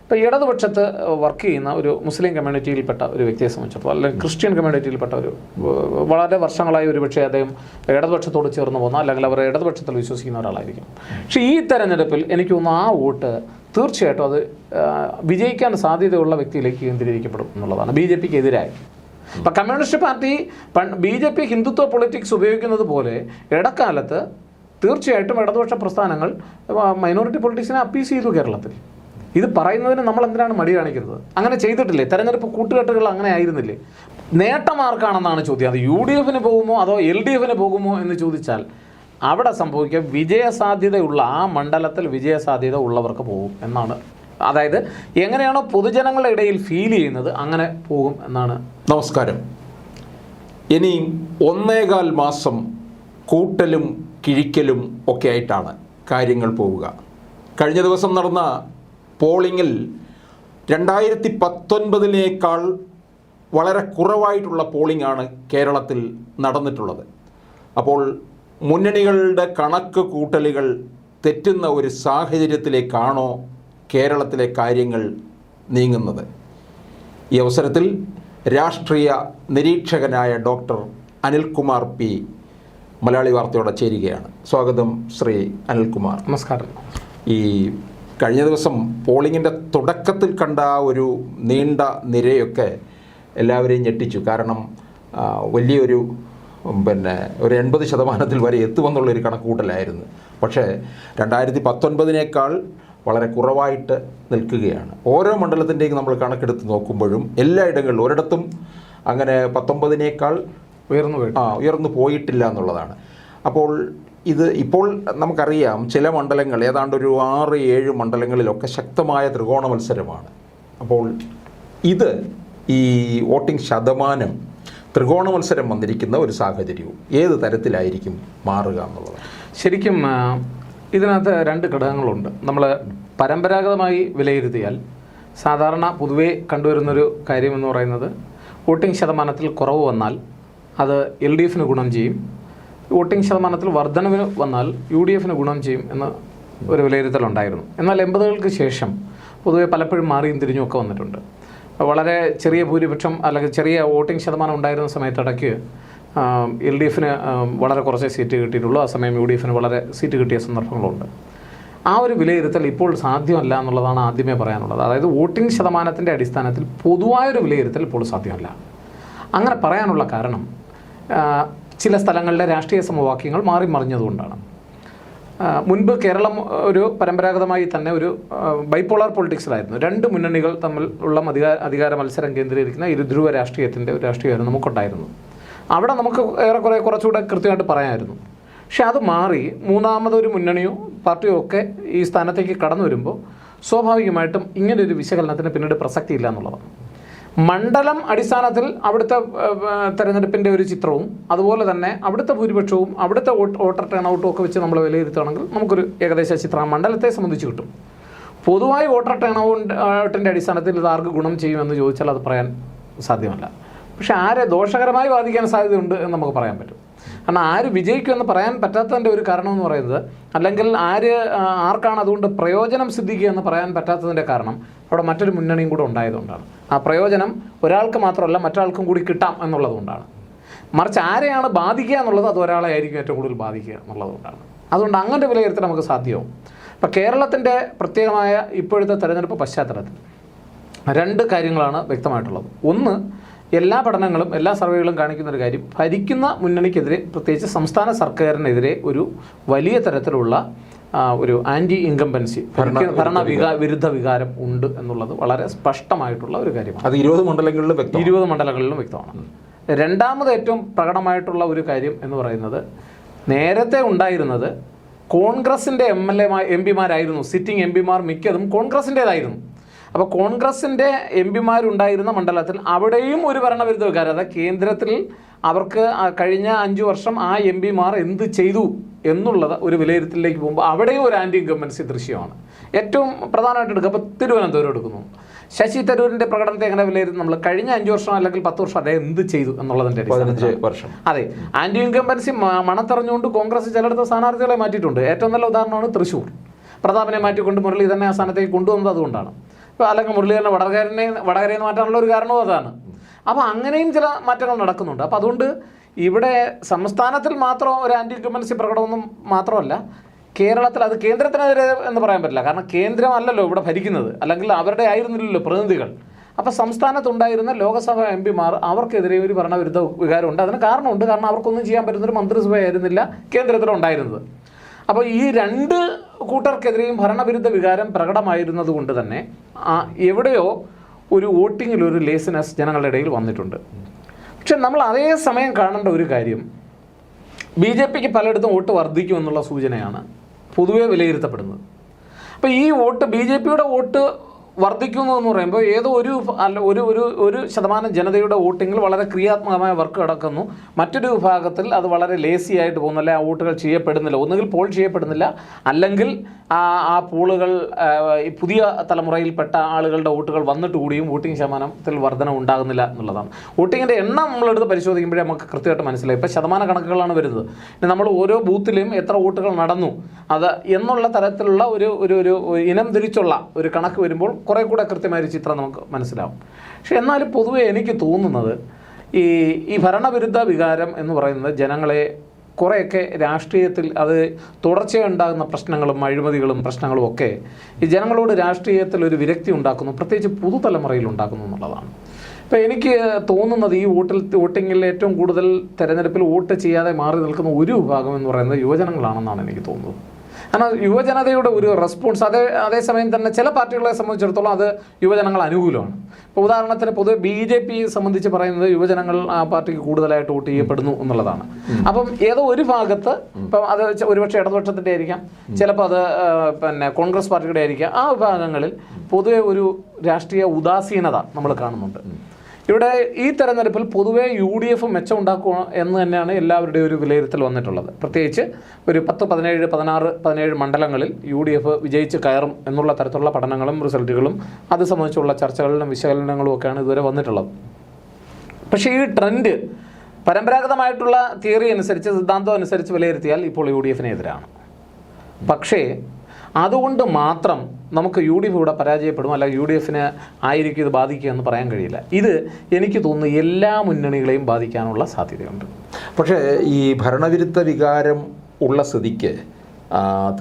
ഇപ്പോൾ ഇടതുപക്ഷത്ത് വർക്ക് ചെയ്യുന്ന ഒരു മുസ്ലിം കമ്മ്യൂണിറ്റിയിൽപ്പെട്ട ഒരു വ്യക്തിയെ സംബന്ധിച്ചിടത്തോളം അല്ലെങ്കിൽ ക്രിസ്ത്യൻ കമ്മ്യൂണിറ്റിയിൽപ്പെട്ട ഒരു വളരെ വർഷങ്ങളായി ഒരുപക്ഷെ അദ്ദേഹം ഇടതുപക്ഷത്തോട് ചേർന്ന് പോകുന്ന അല്ലെങ്കിൽ അവർ ഇടതുപക്ഷത്തിൽ വിശ്വസിക്കുന്ന ഒരാളായിരിക്കും. പക്ഷേ ഈ തെരഞ്ഞെടുപ്പിൽ എനിക്ക് തോന്നുന്നു ആ വോട്ട് തീർച്ചയായിട്ടും അത് വിജയിക്കാൻ സാധ്യതയുള്ള വ്യക്തിയിലേക്ക് കേന്ദ്രീകരിക്കപ്പെടും എന്നുള്ളതാണ് BJP ക്ക് എതിരായി. ഇപ്പം communist party BJP Hindutva politics ഉപയോഗിക്കുന്നത് പോലെ ഇടക്കാലത്ത് തീർച്ചയായിട്ടും ഇടതുപക്ഷ പ്രസ്ഥാനങ്ങൾ മൈനോറിറ്റി പൊളിറ്റിക്സിനെ അപ്പീസ് ചെയ്തു കേരളത്തിൽ. ഇത് പറയുന്നതിന് നമ്മൾ എന്തിനാണ് മടി കാണിക്കുന്നത്? അങ്ങനെ ചെയ്തിട്ടില്ലേ? തെരഞ്ഞെടുപ്പ് കൂട്ടുകെട്ടുകൾ അങ്ങനെ ആയിരുന്നില്ലേ? നേട്ടം ആർക്കാണെന്നാണ് ചോദ്യം. അത് UDF പോകുമോ അതോ LDF പോകുമോ എന്ന് ചോദിച്ചാൽ അവിടെ സംഭവിക്കുക വിജയസാധ്യതയുള്ള ആ മണ്ഡലത്തിൽ വിജയസാധ്യത ഉള്ളവർക്ക് പോകും എന്നാണ്. അതായത് എങ്ങനെയാണോ പൊതുജനങ്ങളുടെ ഇടയിൽ ഫീൽ ചെയ്യുന്നത് അങ്ങനെ പോകും എന്നാണ്. നമസ്കാരം. ഇനി 1.25 മാസം കൂട്ടലും കിഴിക്കലും ഒക്കെ ആയിട്ടാണ് കാര്യങ്ങൾ പോവുക. കഴിഞ്ഞ ദിവസം നടന്ന പോളിങ്ങിൽ 2019 വളരെ കുറവായിട്ടുള്ള പോളിംഗാണ് കേരളത്തിൽ നടന്നിട്ടുള്ളത്. അപ്പോൾ മുന്നണികളുടെ കണക്ക് കൂട്ടലുകൾ തെറ്റുന്ന ഒരു സാഹചര്യത്തിലേക്കാണോ കേരളത്തിലെ കാര്യങ്ങൾ നീങ്ങുന്നത്? ഈ അവസരത്തിൽ രാഷ്ട്രീയ നിരീക്ഷകനായ ഡോക്ടർ അനിൽകുമാർ P മലയാളി വാർത്തയോടെ ചേരുകയാണ്. സ്വാഗതം ശ്രീ അനിൽകുമാർ. നമസ്കാരം. ഈ കഴിഞ്ഞ ദിവസം പോളിങ്ങിൻ്റെ തുടക്കത്തിൽ കണ്ട ഒരു നീണ്ട നിരയൊക്കെ എല്ലാവരെയും ഞെട്ടിച്ചു. കാരണം വലിയൊരു ഒരു 80% വരെ എത്തുമെന്നുള്ളൊരു കണക്കുകൂട്ടലായിരുന്നു. പക്ഷേ 2019 വളരെ കുറവായിട്ട് നിൽക്കുകയാണ്. ഓരോ മണ്ഡലത്തിൻ്റെയും നമ്മൾ കണക്കെടുത്ത് നോക്കുമ്പോഴും എല്ലായിടങ്ങളിലും ഒരിടത്തും അങ്ങനെ 19 ഉയർന്നു പോയിട്ടില്ല എന്നുള്ളതാണ്. അപ്പോൾ ഇപ്പോൾ നമുക്കറിയാം ചില മണ്ഡലങ്ങൾ ഏതാണ്ട് ഒരു 6-7 മണ്ഡലങ്ങളിലൊക്കെ ശക്തമായ ത്രികോണ മത്സരമാണ്. അപ്പോൾ ഇത് ഈ വോട്ടിംഗ് ശതമാനം ത്രികോണ മത്സരം വന്നിരിക്കുന്ന ഒരു സാഹചര്യവും ഏത് തരത്തിലായിരിക്കും മാറുക എന്നുള്ളത്? ശരിക്കും ഇതിനകത്ത് 2 ഘടകങ്ങളുണ്ട്. നമ്മൾ പരമ്പരാഗതമായി വിലയിരുത്തിയാൽ സാധാരണ പൊതുവേ കണ്ടുവരുന്നൊരു കാര്യമെന്ന് പറയുന്നത് വോട്ടിംഗ് ശതമാനത്തിൽ കുറവ് വന്നാൽ അത് LDF ഗുണം ചെയ്യും, വോട്ടിംഗ് ശതമാനത്തിൽ വർധനവിന് വന്നാൽ UDF ഗുണം ചെയ്യും എന്ന ഒരു വിലയിരുത്തലുണ്ടായിരുന്നു. എന്നാൽ 80-കൾക്ക് ശേഷം പൊതുവെ പലപ്പോഴും മാറിയും തിരിഞ്ഞുമൊക്കെ വന്നിട്ടുണ്ട്. വളരെ ചെറിയ ഭൂരിപക്ഷം അല്ലെങ്കിൽ ചെറിയ വോട്ടിംഗ് ശതമാനം ഉണ്ടായിരുന്ന സമയത്തിടയ്ക്ക് LDF വളരെ കുറച്ച് സീറ്റ് കിട്ടിയിട്ടുള്ളൂ, ആ സമയം UDF വളരെ സീറ്റ് കിട്ടിയ സന്ദർഭങ്ങളുണ്ട്. ആ ഒരു വിലയിരുത്തൽ ഇപ്പോൾ സാധ്യമല്ല എന്നുള്ളതാണ് ആദ്യമേ പറയാനുള്ളത്. അതായത് വോട്ടിംഗ് ശതമാനത്തിൻ്റെ അടിസ്ഥാനത്തിൽ പൊതുവായൊരു വിലയിരുത്തൽ ഇപ്പോൾ സാധ്യമല്ല. അങ്ങനെ പറയാനുള്ള കാരണം ചില സ്ഥലങ്ങളിലെ രാഷ്ട്രീയ സമവാക്യങ്ങൾ മാറി മറിഞ്ഞതുകൊണ്ടാണ്. മുൻപ് കേരളം ഒരു പരമ്പരാഗതമായി തന്നെ ഒരു ബൈപോളാർ പൊളിറ്റിക്സിലായിരുന്നു. 2 മുന്നണികൾ തമ്മിൽ ഉള്ള അധികാര മത്സരം കേന്ദ്രീകരിക്കുന്ന ഇരുധ്രുവ രാഷ്ട്രീയത്തിൻ്റെ ഒരു രാഷ്ട്രീയമായിരുന്നു നമുക്കുണ്ടായിരുന്നു. അവിടെ നമുക്ക് ഏറെക്കുറെ കുറച്ചുകൂടെ കൃത്യമായിട്ട് പറയാമായിരുന്നു. പക്ഷെ അത് മാറി മൂന്നാമതൊരു മുന്നണിയോ പാർട്ടിയോ ഒക്കെ ഈ സ്ഥാനത്തേക്ക് കടന്നു വരുമ്പോൾ സ്വാഭാവികമായിട്ടും ഇങ്ങനൊരു വിശകലനത്തിന് പിന്നീട് പ്രസക്തിയില്ല എന്നുള്ളതാണ്. മണ്ഡലം അടിസ്ഥാനത്തിൽ അവിടുത്തെ തെരഞ്ഞെടുപ്പിൻ്റെ ഒരു ചിത്രവും അതുപോലെ തന്നെ അവിടുത്തെ ഭൂരിപക്ഷവും അവിടുത്തെ വോട്ടർ ടേൺ ഔട്ടും ഒക്കെ വെച്ച് നമ്മൾ വിലയിരുത്തുകയാണെങ്കിൽ നമുക്കൊരു ഏകദേശ ചിത്രം മണ്ഡലത്തെ സംബന്ധിച്ച് കിട്ടും. പൊതുവായി വോട്ടർ ടേൺ ഔട്ടിൻ്റെ അടിസ്ഥാനത്തിൽ ഇത് ആർക്ക് ഗുണം ചെയ്യുമെന്ന് ചോദിച്ചാൽ അത് പറയാൻ സാധ്യമല്ല. പക്ഷെ ആരെ ദോഷകരമായി ബാധിക്കാൻ സാധ്യതയുണ്ട് എന്ന് നമുക്ക് പറയാൻ പറ്റും. കാരണം ആര് വിജയിക്കുമെന്ന് പറയാൻ പറ്റാത്തതിൻ്റെ ഒരു കാരണം എന്ന് പറയുന്നത്, അല്ലെങ്കിൽ ആർക്കാണ് അതുകൊണ്ട് പ്രയോജനം സിദ്ധിക്കുക എന്ന് പറയാൻ പറ്റാത്തതിൻ്റെ കാരണം അവിടെ മറ്റൊരു മുന്നണിയും കൂടെ ഉണ്ടായതുകൊണ്ടാണ്. ആ പ്രയോജനം ഒരാൾക്ക് മാത്രമല്ല മറ്റൊരാൾക്കും കൂടി കിട്ടാം എന്നുള്ളതുകൊണ്ടാണ്. മറിച്ച് ആരെയാണ് ബാധിക്കുക എന്നുള്ളത് അത് ഒരാളെ ആയിരിക്കും ഏറ്റവും കൂടുതൽ ബാധിക്കുക എന്നുള്ളതുകൊണ്ടാണ്. അതുകൊണ്ട് അങ്ങനത്തെ വിലയിരുത്തൽ നമുക്ക് സാധ്യമാവും. ഇപ്പോൾ കേരളത്തിൻ്റെ പ്രത്യേകമായ ഇപ്പോഴത്തെ തെരഞ്ഞെടുപ്പ് പശ്ചാത്തലത്തിൽ 2 കാര്യങ്ങളാണ് വ്യക്തമായിട്ടുള്ളത്. ഒന്ന്, എല്ലാ പഠനങ്ങളും എല്ലാ സർവേകളും കാണിക്കുന്നൊരു കാര്യം, ഭരിക്കുന്ന മുന്നണിക്കെതിരെ പ്രത്യേകിച്ച് സംസ്ഥാന സർക്കാരിനെതിരെ ഒരു വലിയ തരത്തിലുള്ള ഒരു ആൻറ്റി ഇൻകംബൻസി വിരുദ്ധ വികാരം ഉണ്ട് എന്നുള്ളത് വളരെ സ്പഷ്ടമായിട്ടുള്ള ഒരു കാര്യമാണ്. അത് 20 മണ്ഡലങ്ങളിലും വ്യക്തമാണ്. രണ്ടാമത് ഏറ്റവും പ്രകടമായിട്ടുള്ള ഒരു കാര്യം എന്ന് പറയുന്നത്, നേരത്തെ ഉണ്ടായിരുന്നത് കോൺഗ്രസിൻ്റെ MP-മാരായിരുന്നു. സിറ്റിംഗ് MP-മാർ മിക്കതും കോൺഗ്രസിൻ്റേതായിരുന്നു. അപ്പോൾ കോൺഗ്രസിൻ്റെ MP-മാരുണ്ടായിരുന്ന മണ്ഡലത്തിൽ അവിടെയും ഒരു ഭരണവിരുദ്ധ വികാരം, അതായത് കേന്ദ്രത്തിൽ അവർക്ക് കഴിഞ്ഞ 5 വർഷം ആ MP-മാർ എന്ത് ചെയ്തു എന്നുള്ളത് ഒരു വിലയിരുത്തലിലേക്ക് പോകുമ്പോൾ അവിടെയും ഒരു ആൻറ്റി ഇൻകംബൻസി ദൃശ്യമാണ്. ഏറ്റവും പ്രധാനമായിട്ട് എടുക്കുക, ഇപ്പോൾ തിരുവനന്തപുരം എടുക്കുന്നു. ശശി തരൂരിൻ്റെ പ്രകടനത്തെ എങ്ങനെ വിലയിരുത്തും? നമ്മൾ കഴിഞ്ഞ 5 വർഷം അല്ലെങ്കിൽ 10 വർഷം അദ്ദേഹം എന്ത് ചെയ്തു എന്നുള്ളതിൻ്റെ 15 വർഷം. അതെ, ആൻറ്റി ഇൻകംബൻസി മണത്തറിഞ്ഞുകൊണ്ട് കോൺഗ്രസ് ചിലയിടത്ത് സ്ഥാനാർത്ഥികളെ മാറ്റിയിട്ടുണ്ട്. ഏറ്റവും നല്ല ഉദാഹരണമാണ് തൃശ്ശൂർ. പ്രതാപനെ മാറ്റിക്കൊണ്ട് മുരളി തന്നെ ആ സ്ഥാനത്തേക്ക് കൊണ്ടുവന്നത് അതുകൊണ്ടാണ്. ഇപ്പോൾ അല്ലെങ്കിൽ മുരളീധരനെ വടകരയിൽ നിന്ന് മാറ്റാനുള്ള ഒരു കാരണവും അതാണ്. അപ്പോൾ അങ്ങനെയും ചില മാറ്റങ്ങൾ നടക്കുന്നുണ്ട്. അപ്പോൾ അതുകൊണ്ട് ഇവിടെ സംസ്ഥാനത്തിൽ മാത്രം ഒരു ആൻറ്റി ഇൻകംബൻസി പ്രകടനമൊന്നും മാത്രമല്ല, കേരളത്തിൽ അത് കേന്ദ്രത്തിനെതിരെ എന്ന് പറയാൻ പറ്റില്ല. കാരണം കേന്ദ്രമല്ലല്ലോ ഇവിടെ ഭരിക്കുന്നത്, അല്ലെങ്കിൽ അവരുടെ ആയിരുന്നില്ലല്ലോ പ്രതിനിധികൾ. അപ്പോൾ സംസ്ഥാനത്തുണ്ടായിരുന്ന ലോകസഭ MP-മാർ അവർക്കെതിരെ ഒരു ഭരണവിരുദ്ധ വികാരമുണ്ട്. അതിന് കാരണമുണ്ട്. കാരണം അവർക്കൊന്നും ചെയ്യാൻ പറ്റുന്നൊരു മന്ത്രിസഭയായിരുന്നില്ല കേന്ദ്രത്തിലുണ്ടായിരുന്നത്. അപ്പോൾ ഈ രണ്ട് കൂട്ടർക്കെതിരെയും ഭരണവിരുദ്ധ വികാരം പ്രകടമായിരുന്നത് കൊണ്ട് തന്നെ എവിടെയോ ഒരു വോട്ടിങ്ങിലൊരു ലേസിനെസ് ജനങ്ങളുടെ ഇടയിൽ വന്നിട്ടുണ്ട്. പക്ഷെ നമ്മൾ അതേ സമയം കാണേണ്ട ഒരു കാര്യം, BJPക്ക് പലയിടത്തും വോട്ട് വർദ്ധിക്കുമെന്നുള്ള സൂചനയാണ് പൊതുവെ വിലയിരുത്തപ്പെടുന്നത്. അപ്പോൾ ഈ വോട്ട് BJPയുടെ വോട്ട് വർദ്ധിക്കുന്നു എന്ന് പറയുമ്പോൾ ഏതോ ഒരു ശതമാനം ജനതയുടെ വോട്ടിങ്ങിൽ വളരെ ക്രിയാത്മകമായ വർക്ക് നടക്കുന്നു, മറ്റൊരു വിഭാഗത്തിൽ അത് വളരെ ലേസി ആയിട്ട് പോകുന്നില്ല, ആ വോട്ടുകൾ ചെയ്യപ്പെടുന്നില്ല, ഒന്നുകിൽ പോൾ ചെയ്യപ്പെടുന്നില്ല, അല്ലെങ്കിൽ ആ പോളുകൾ ഈ പുതിയ തലമുറയിൽപ്പെട്ട ആളുകളുടെ വോട്ടുകൾ വന്നിട്ട് കൂടിയും വോട്ടിംഗ് ശതമാനത്തിൽ വർധന ഉണ്ടാകുന്നില്ല എന്നുള്ളതാണ്. വോട്ടിങ്ങിൻ്റെ എണ്ണം നമ്മളെടുത്ത് പരിശോധിക്കുമ്പോഴേ നമുക്ക് കൃത്യമായിട്ട് മനസ്സിലായി. ഇപ്പോൾ ശതമാന കണക്കുകളാണ് വരുന്നത്. പിന്നെ നമ്മൾ ഓരോ ബൂത്തിലും എത്ര വോട്ടുകൾ നടന്നു അത് എന്നുള്ള തരത്തിലുള്ള ഒരു ഇനം തിരിച്ചുള്ള ഒരു കണക്ക് വരുമ്പോൾ കുറേ കൂടെ കൃത്യമായൊരു ചിത്രം നമുക്ക് മനസ്സിലാവും. പക്ഷെ എന്നാലും പൊതുവെ എനിക്ക് തോന്നുന്നത് ഈ ഭരണവിരുദ്ധ വികാരം എന്ന് പറയുന്നത് ജനങ്ങളെ കുറേയൊക്കെ രാഷ്ട്രീയത്തിൽ അത് തുടർച്ചയുണ്ടാകുന്ന പ്രശ്നങ്ങളും അഴിമതികളും പ്രശ്നങ്ങളും ഒക്കെ ഈ ജനങ്ങളോട് രാഷ്ട്രീയത്തിൽ ഒരു വിരക്തി ഉണ്ടാക്കുന്നു, പ്രത്യേകിച്ച് പുതുതലമുറയിൽ ഉണ്ടാക്കുന്നു എന്നുള്ളതാണ്. ഇപ്പോൾ എനിക്ക് തോന്നുന്നത് ഈ വോട്ടിങ്ങിൽ ഏറ്റവും കൂടുതൽ തെരഞ്ഞെടുപ്പിൽ വോട്ട് ചെയ്യാതെ മാറി നിൽക്കുന്ന ഒരു വിഭാഗം എന്ന് പറയുന്നത് യുവജനങ്ങളാണെന്നാണ് എനിക്ക് തോന്നുന്നത്. കാരണം യുവജനതയുടെ ഒരു റെസ്പോൺസ് അതേസമയം തന്നെ ചില പാർട്ടികളെ സംബന്ധിച്ചിടത്തോളം അത് യുവജനങ്ങൾ അനുകൂലമാണ്. ഇപ്പോൾ ഉദാഹരണത്തിന് പൊതുവെ BJP സംബന്ധിച്ച് പറയുന്നത് യുവജനങ്ങൾ ആ പാർട്ടിക്ക് കൂടുതലായിട്ട് വോട്ട് ചെയ്യപ്പെടുന്നു എന്നുള്ളതാണ്. അപ്പം ഏതോ ഒരു ഭാഗത്ത് ഇപ്പം അത് ഒരുപക്ഷെ ഇടതുപക്ഷത്തിൻ്റെ ആയിരിക്കാം, ചിലപ്പോൾ അത് പിന്നെ കോൺഗ്രസ് പാർട്ടിയുടെ ആയിരിക്കാം, ആ വിഭാഗങ്ങളിൽ പൊതുവെ ഒരു രാഷ്ട്രീയ ഉദാസീനത നമ്മൾ കാണുന്നുണ്ട്. ഇവിടെ ഈ തെരഞ്ഞെടുപ്പിൽ പൊതുവെ UDF മെച്ചമുണ്ടാക്കുക എന്ന് തന്നെയാണ് എല്ലാവരുടെയും ഒരു വിലയിരുത്തൽ വന്നിട്ടുള്ളത്. പ്രത്യേകിച്ച് ഒരു 10, 17, 16, 17 മണ്ഡലങ്ങളിൽ UDF വിജയിച്ച് കയറും എന്നുള്ള തരത്തിലുള്ള പഠനങ്ങളും റിസൾട്ടുകളും അത് സംബന്ധിച്ചുള്ള ചർച്ചകളിലും വിശകലനങ്ങളും ഒക്കെയാണ് ഇതുവരെ വന്നിട്ടുള്ളത്. പക്ഷേ ഈ ട്രെൻഡ് പരമ്പരാഗതമായിട്ടുള്ള തിയറി അനുസരിച്ച്, സിദ്ധാന്തം അനുസരിച്ച് വിലയിരുത്തിയാൽ ഇപ്പോൾ UDFന് എതിരാണ്. പക്ഷേ അതുകൊണ്ട് മാത്രം നമുക്ക് UDF ഇവിടെ പരാജയപ്പെടും, അല്ലെങ്കിൽ UDFന് ആയിരിക്കും ഇത് ബാധിക്കുക എന്ന് പറയാൻ കഴിയില്ല. ഇത് എനിക്ക് തോന്നുന്നു എല്ലാ മുന്നണികളെയും ബാധിക്കാനുള്ള സാധ്യതയുണ്ട്. പക്ഷേ ഈ ഭരണവിരുദ്ധ വികാരം ഉള്ള സ്ഥിതിക്ക്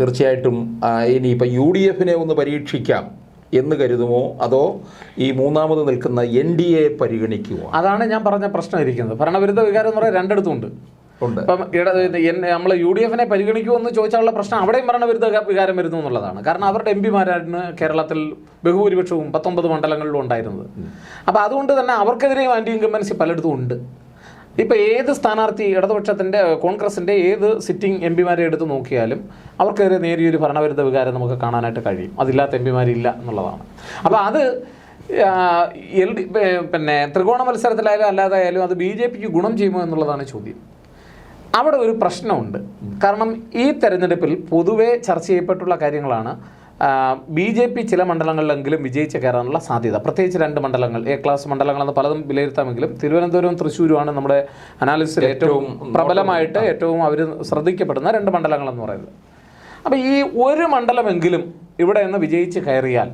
തീർച്ചയായിട്ടും ഇനിയിപ്പോൾ UDFനെ ഒന്ന് പരീക്ഷിക്കാം എന്ന് കരുതുമോ, അതോ ഈ മൂന്നാമത് നിൽക്കുന്ന NDA പരിഗണിക്കുമോ? അതാണ് ഞാൻ പറഞ്ഞ പ്രശ്നം ഇരിക്കുന്നത്. ഭരണവിരുദ്ധ വികാരം എന്ന് പറയാൻ രണ്ടിടത്തുണ്ട്. ഇപ്പം നമ്മൾ UDFനെ പരിഗണിക്കുമെന്ന് ചോദിച്ചാലുള്ള പ്രശ്നം അവിടെയും ഭരണവിരുദ്ധ വികാരം വരുന്നു എന്നുള്ളതാണ്. കാരണം അവരുടെ MP-മാരാണ് കേരളത്തിൽ ബഹുഭൂരിപക്ഷവും 19 മണ്ഡലങ്ങളിലും ഉണ്ടായിരുന്നത്. അപ്പോൾ അതുകൊണ്ട് തന്നെ അവർക്കെതിരെയും ആൻറ്റി ഇൻകംബൻസി പലയിടത്തും ഉണ്ട്. ഇപ്പോൾ ഏത് സ്ഥാനാർത്ഥി ഇടതുപക്ഷത്തിൻ്റെ കോൺഗ്രസിൻ്റെ ഏത് സിറ്റിംഗ് MP-മാരെ എടുത്ത് നോക്കിയാലും അവർക്കെതിരെ നേരിയൊരു ഭരണവിരുദ്ധ വികാരം നമുക്ക് കാണാനായിട്ട് കഴിയും. അതില്ലാത്ത MP-മാരില്ല എന്നുള്ളതാണ്. അപ്പോൾ അത് പിന്നെ ത്രികോണ മത്സരത്തിലായാലും അല്ലാതായാലും അത് BJPക്ക് ഗുണം ചെയ്യുമോ എന്നുള്ളതാണ് ചോദ്യം. അവിടെ ഒരു പ്രശ്നമുണ്ട്. കാരണം ഈ തെരഞ്ഞെടുപ്പിൽ പൊതുവെ ചർച്ച ചെയ്യപ്പെട്ടുള്ള കാര്യങ്ങളാണ് BJP ചില മണ്ഡലങ്ങളിലെങ്കിലും വിജയിച്ച് കയറാനുള്ള സാധ്യത. പ്രത്യേകിച്ച് 2 മണ്ഡലങ്ങൾ, A ക്ലാസ് മണ്ഡലങ്ങളെന്ന് പലതും വിലയിരുത്താമെങ്കിലും തിരുവനന്തപുരവും തൃശ്ശൂരുമാണ് നമ്മുടെ അനാലിസിൽ ഏറ്റവും പ്രബലമായിട്ട് ഏറ്റവും അവർ ശ്രദ്ധിക്കപ്പെടുന്ന 2 മണ്ഡലങ്ങളെന്ന് പറയുന്നത്. അപ്പോൾ ഈ ഒരു മണ്ഡലമെങ്കിലും ഇവിടെ നിന്ന് വിജയിച്ച് കയറിയാൽ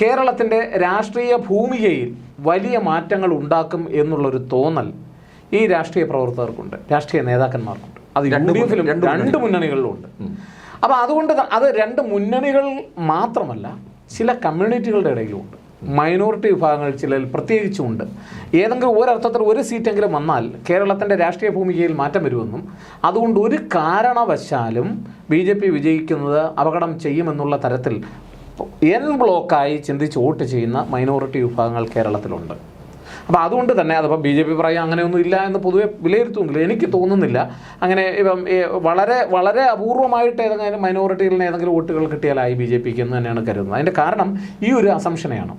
കേരളത്തിൻ്റെ രാഷ്ട്രീയ ഭൂമികയിൽ വലിയ മാറ്റങ്ങൾ ഉണ്ടാക്കും എന്നുള്ളൊരു തോന്നൽ ഈ രാഷ്ട്രീയ പ്രവർത്തകർക്കുണ്ട്, രാഷ്ട്രീയ നേതാക്കന്മാർക്കുണ്ട്. അത് UDFിലും 2 മുന്നണികളിലുമുണ്ട്. അപ്പോൾ അതുകൊണ്ട് അത് 2 മുന്നണികൾ മാത്രമല്ല, ചില കമ്മ്യൂണിറ്റികളുടെ ഇടയിലുമുണ്ട്. മൈനോറിറ്റി വിഭാഗങ്ങൾ ചിലർ പ്രത്യേകിച്ചുമുണ്ട്. ഏതെങ്കിലും ഒരർത്ഥത്തിൽ ഒരു സീറ്റെങ്കിലും വന്നാൽ കേരളത്തിൻ്റെ രാഷ്ട്രീയ ഭൂമികയിൽ മാറ്റം വരുമെന്നും അതുകൊണ്ട് ഒരു കാരണവശാലും BJP വിജയിക്കുന്നത് അപകടം ചെയ്യുമെന്നുള്ള തരത്തിൽ ബ്ലോക്കായി ചിന്തിച്ച് വോട്ട് ചെയ്യുന്ന മൈനോറിറ്റി വിഭാഗങ്ങൾ കേരളത്തിലുണ്ട്. അപ്പോൾ അതുകൊണ്ട് തന്നെ അതിപ്പോൾ BJP പറയാം അങ്ങനെയൊന്നും ഇല്ല എന്ന് പൊതുവെ വിലയിരുത്തുമെങ്കിലും എനിക്ക് തോന്നുന്നില്ല. അങ്ങനെ ഇപ്പം വളരെ വളരെ അപൂർവമായിട്ട് ഏതെങ്കിലും മൈനോറിറ്റിയിൽ നിന്ന് ഏതെങ്കിലും വോട്ടുകൾ കിട്ടിയാലായി BJPക്ക് എന്ന് തന്നെയാണ് കരുതുന്നത്. അതിൻ്റെ കാരണം ഈ ഒരു അസംഷനെയാണ്.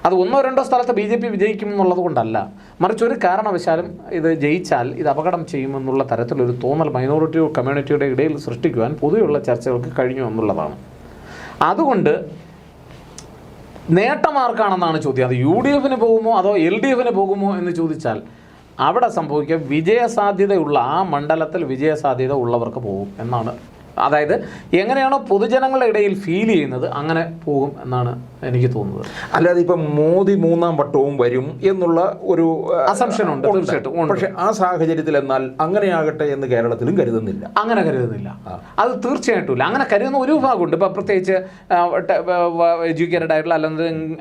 അത് 1-2 സ്ഥലത്ത് BJP വിജയിക്കും എന്നുള്ളത് കൊണ്ടല്ല, മറിച്ച് ഒരു കാരണവശാലും ഇത് ജയിച്ചാൽ ഇത് അപകടം ചെയ്യുമെന്നുള്ള തരത്തിലൊരു തോന്നൽ മൈനോറിറ്റി കമ്മ്യൂണിറ്റിയുടെ ഇടയിൽ സൃഷ്ടിക്കുവാൻ പൊതുവെയുള്ള ചർച്ചകൾക്ക് കഴിഞ്ഞു എന്നുള്ളതാണ്. അതുകൊണ്ട് നേട്ടമാർക്കാണെന്നാണ് ചോദ്യം. അത് UDFന് പോകുമോ അതോ LDFന് പോകുമോ എന്ന് ചോദിച്ചാൽ അവിടെ സംഭവിക്കുക വിജയസാധ്യതയുള്ള ആ മണ്ഡലത്തിൽ വിജയസാധ്യത ഉള്ളവർക്ക് പോകും എന്നാണ് അതായത് എങ്ങനെയാണോ പൊതുജനങ്ങളുടെ ഇടയിൽ ഫീൽ ചെയ്യുന്നത് അങ്ങനെ പോകും എന്നാണ് എനിക്ക് തോന്നുന്നത്. അല്ലാതെ ഇപ്പം മോദി 3ാം വട്ടവും വരും എന്നുള്ള ഒരു അസംഷൻ ഉണ്ട്, തീർച്ചയായിട്ടും. പക്ഷെ ആ സാഹചര്യത്തിൽ എന്നാൽ അങ്ങനെയാകട്ടെ എന്ന് കേരളത്തിലും കരുതുന്നില്ല. അങ്ങനെ കരുതുന്നില്ല, അത് തീർച്ചയായിട്ടും ഇല്ല. അങ്ങനെ കരുതുന്ന ഒരു വിഭാഗമുണ്ട്. ഇപ്പം പ്രത്യേകിച്ച് എഡ്യൂക്കേറ്റഡ് ആയിട്ടുള്ള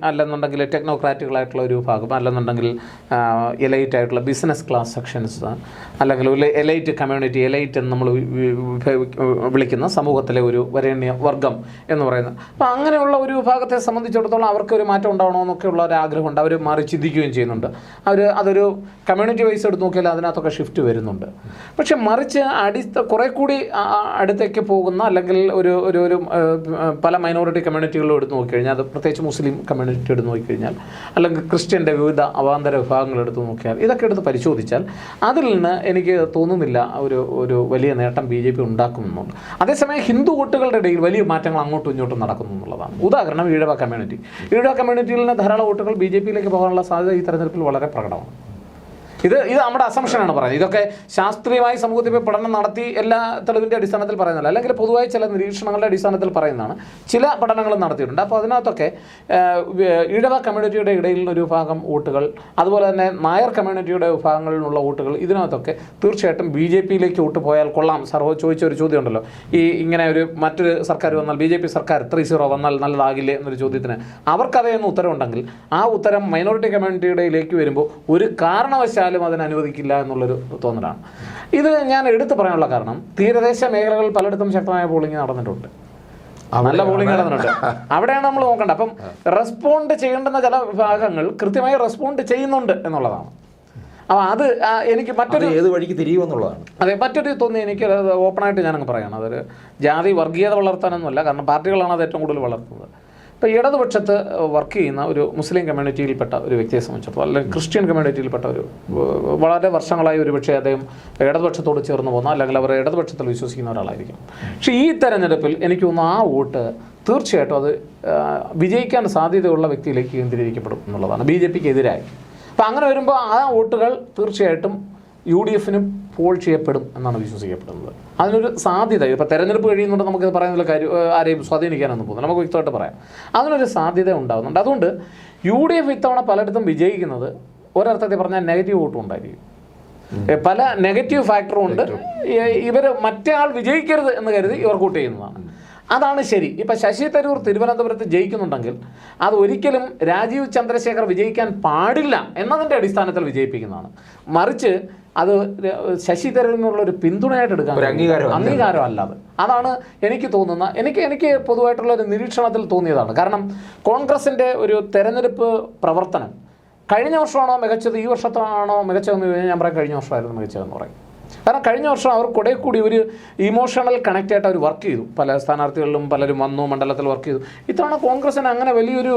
അല്ലെന്നുണ്ടെങ്കിൽ ടെക്നോക്രാറ്റുകളായിട്ടുള്ള ഒരു വിഭാഗം, അല്ലെന്നുണ്ടെങ്കിൽ എലൈറ്റ് ആയിട്ടുള്ള ബിസിനസ് ക്ലാസ് സെക്ഷൻസ്, അല്ലെങ്കിൽ എലൈറ്റ് കമ്മ്യൂണിറ്റി, എലൈറ്റ് എന്ന് നമ്മൾ വിളിക്കുന്ന സമൂഹത്തിലെ ഒരു വരേണ്യ വർഗം എന്ന് പറയുന്നത്. അപ്പോൾ അങ്ങനെയുള്ള ഒരു വിഭാഗത്തെ സംബന്ധിച്ചിടത്തോളം അവർക്ക് ഒരു മാറ്റം ഉണ്ടാവണമെന്നൊക്കെയുള്ള ഒരു ആഗ്രഹമുണ്ട്. അവർ മാറി ചിന്തിക്കുകയും ചെയ്യുന്നുണ്ട്. അതൊരു കമ്മ്യൂണിറ്റി വൈസ് എടുത്ത് നോക്കിയാൽ അതിനകത്തൊക്കെ ഷിഫ്റ്റ് വരുന്നുണ്ട്. പക്ഷെ മറിച്ച് കുറേ കൂടി അടുത്തേക്ക് പോകുന്ന, അല്ലെങ്കിൽ ഒരു പല മൈനോറിറ്റി കമ്മ്യൂണിറ്റികളും എടുത്ത് നോക്കിക്കഴിഞ്ഞാൽ, അത് പ്രത്യേകിച്ച് മുസ്ലിം കമ്മ്യൂണിറ്റി എടുത്ത് നോക്കിക്കഴിഞ്ഞാൽ, അല്ലെങ്കിൽ ക്രിസ്ത്യൻ്റെ വിവിധ അവാന്തര വിഭാഗങ്ങൾ എടുത്ത് നോക്കിയാൽ, ഇതൊക്കെ എടുത്ത് പരിശോധിച്ചാൽ അതിൽ നിന്ന് എനിക്ക് തോന്നുന്നില്ല ഒരു വലിയ നേട്ടം BJP ഉണ്ടാക്കുമെന്നുണ്ട്. അതേസമയം ഹിന്ദു വോട്ടുകളുടെ ഇടയിൽ വലിയ മാറ്റങ്ങൾ അങ്ങോട്ടും ഇങ്ങോട്ടും നടക്കുന്നു എന്നുള്ളതാണ്. ഉദാഹരണം ഈഴവ കമ്മ്യൂണിറ്റിയിൽ നിന്ന് ധാരാളം വോട്ടുകൾ BJPയിലേക്ക് പോകാനുള്ള സാധ്യത ഈ തെരഞ്ഞെടുപ്പിൽ വളരെ പ്രകടമാണ്. ഇത് നമ്മുടെ അസംഷനാണ് പറയുന്നത്. ഇതൊക്കെ ശാസ്ത്രീയമായി സമൂഹത്തിൽ പഠനം നടത്തി എല്ലാ തെളിവിൻ്റെ അടിസ്ഥാനത്തിൽ പറയുന്നില്ല, അല്ലെങ്കിൽ പൊതുവായി ചില നിരീക്ഷണങ്ങളുടെ അടിസ്ഥാനത്തിൽ പറയുന്നതാണ്. ചില പഠനങ്ങളും നടത്തിയിട്ടുണ്ട്. അപ്പോൾ അതിനകത്തൊക്കെ ഈഴവ കമ്മ്യൂണിറ്റിയുടെ ഇടയിൽ ഒരു വിഭാഗം വോട്ടുകൾ, അതുപോലെ തന്നെ നായർ കമ്മ്യൂണിറ്റിയുടെ വിഭാഗങ്ങളിൽ നിന്നുള്ള വോട്ടുകൾ, ഇതിനകത്തൊക്കെ തീർച്ചയായിട്ടും BJPയിലേക്ക് വോട്ട് പോയാൽ കൊള്ളാം. ചോദിച്ച ഒരു ചോദ്യം ഉണ്ടല്ലോ, ഇങ്ങനെ മറ്റൊരു സർക്കാർ വന്നാൽ, BJP സർക്കാർ 3-0 വന്നാൽ നല്ലതാകില്ലേ എന്നൊരു ചോദ്യത്തിന് അവർക്കതേന്ന് ഉത്തരവുണ്ടെങ്കിൽ, ആ ഉത്തരം മൈനോറിറ്റി കമ്മ്യൂണിറ്റിയുടെയിലേക്ക് വരുമ്പോൾ ഒരു കാരണവശാലും അതിന് അനുവദിക്കില്ല എന്നുള്ളൊരു തോന്നലാണ്. ഇത് ഞാൻ എടുത്തു പറയാനുള്ള കാരണം, തീരദേശ മേഖലകളിൽ പലയിടത്തും ശക്തമായ പോളിംഗ് നടന്നിട്ടുണ്ട്, നല്ല പോളിംഗ് നടന്നിട്ടുണ്ട്. അവിടെയാണ് നമ്മൾ നോക്കേണ്ടത്. അപ്പം റെസ്പോണ്ട് ചെയ്യേണ്ടുന്ന ചില വിഭാഗങ്ങൾ കൃത്യമായി റെസ്പോണ്ട് ചെയ്യുന്നുണ്ട് എന്നുള്ളതാണ്. അപ്പോൾ അത് എനിക്ക് മറ്റൊരു ഏത് വഴിക്ക് തിരിയുമെന്നുള്ളതാണ്. അതെ, മറ്റൊരു തോന്നി എനിക്ക് ഓപ്പണായിട്ട് ഞാനങ്ങ് പറയണം. അതൊരു ജാതി വർഗീയത വളർത്താനൊന്നുമല്ല, കാരണം പാർട്ടികളാണ് അത് ഏറ്റവും കൂടുതൽ വളർത്തുന്നത്. ഇപ്പോൾ ഇടതുപക്ഷത്ത് വർക്ക് ചെയ്യുന്ന ഒരു മുസ്ലിം കമ്മ്യൂണിറ്റിയിൽപ്പെട്ട ഒരു വ്യക്തിയെ സംബന്ധിച്ചിടത്തോളം, അല്ലെങ്കിൽ ക്രിസ്ത്യൻ കമ്മ്യൂണിറ്റിയിൽപ്പെട്ട വളരെ വർഷങ്ങളായി ഒരുപക്ഷെ അദ്ദേഹം ഇടതുപക്ഷത്തോട് ചേർന്ന് പോകുന്ന, അല്ലെങ്കിൽ അവർ ഇടതുപക്ഷത്തിൽ വിശ്വസിക്കുന്ന ഒരാളായിരിക്കും. പക്ഷേ ഈ തെരഞ്ഞെടുപ്പിൽ എനിക്ക് തോന്നുന്നു ആ വോട്ട് തീർച്ചയായിട്ടും അത് വിജയിക്കാൻ സാധ്യതയുള്ള വ്യക്തിയിലേക്ക് കേന്ദ്രീകരിക്കപ്പെടും എന്നുള്ളതാണ്, BJPക്ക് എതിരായി. അപ്പോൾ അങ്ങനെ വരുമ്പോൾ ആ വോട്ടുകൾ തീർച്ചയായിട്ടും UDFനും പോൾ ചെയ്യപ്പെടും എന്നാണ് വിശ്വസിക്കപ്പെടുന്നത്. അതിനൊരു സാധ്യത, ഇപ്പോൾ തെരഞ്ഞെടുപ്പ് കഴിയുന്നുണ്ട്, നമുക്കിത് പറയുന്ന കാര്യം ആരെയും സ്വാധീനിക്കാനൊന്നും പോകുന്നത്, നമുക്ക് വ്യക്തമായിട്ട് പറയാം. അതിനൊരു സാധ്യത ഉണ്ടാകുന്നുണ്ട്. അതുകൊണ്ട് UDF ഇത്തവണ പലയിടത്തും വിജയിക്കുന്നത് ഒരർത്ഥത്തിൽ പറഞ്ഞാൽ നെഗറ്റീവ് വോട്ടും ഉണ്ടായിരിക്കും. പല നെഗറ്റീവ് ഫാക്ടറും ഉണ്ട്. ഇവർ മറ്റേ ആൾ വിജയിക്കരുത് എന്ന് കരുതി ഇവർ വോട്ട് ചെയ്യുന്നതാണ്. അതാണ് ശരി. ഇപ്പം ശശി തരൂർ തിരുവനന്തപുരത്ത് ജയിക്കുന്നുണ്ടെങ്കിൽ അത് ഒരിക്കലും രാജീവ് ചന്ദ്രശേഖർ വിജയിക്കാൻ പാടില്ല എന്നതിൻ്റെ അടിസ്ഥാനത്തിൽ വിജയിപ്പിക്കുന്നതാണ്. മറിച്ച് അത് ശശി തരൂരിനുള്ളൊരു പിന്തുണയായിട്ട് എടുക്കാൻ അംഗീകാരം അല്ലാതെ. അതാണ് എനിക്ക് തോന്നുന്ന, എനിക്ക് പൊതുവായിട്ടുള്ള ഒരു നിരീക്ഷണത്തിൽ തോന്നിയതാണ്. കാരണം കോൺഗ്രസിൻ്റെ ഒരു തെരഞ്ഞെടുപ്പ് പ്രവർത്തനം കഴിഞ്ഞ വർഷമാണോ മികച്ചത്, ഈ വർഷത്താണോ മികച്ചതെന്ന് കഴിഞ്ഞാൽ ഞാൻ പറയാം കഴിഞ്ഞ വർഷമായിരുന്നു മികച്ചതെന്ന് പറയും. കാരണം കഴിഞ്ഞ വർഷം അവർ കുറെ കൂടി ഒരു ഇമോഷണൽ കണക്റ്റായിട്ട് അവർ വർക്ക് ചെയ്തു. പല സ്ഥാനാർത്ഥികളിലും പലരും വന്നു, മണ്ഡലത്തിൽ വർക്ക് ചെയ്തു. ഇത്തവണ കോൺഗ്രസിന് അങ്ങനെ വലിയൊരു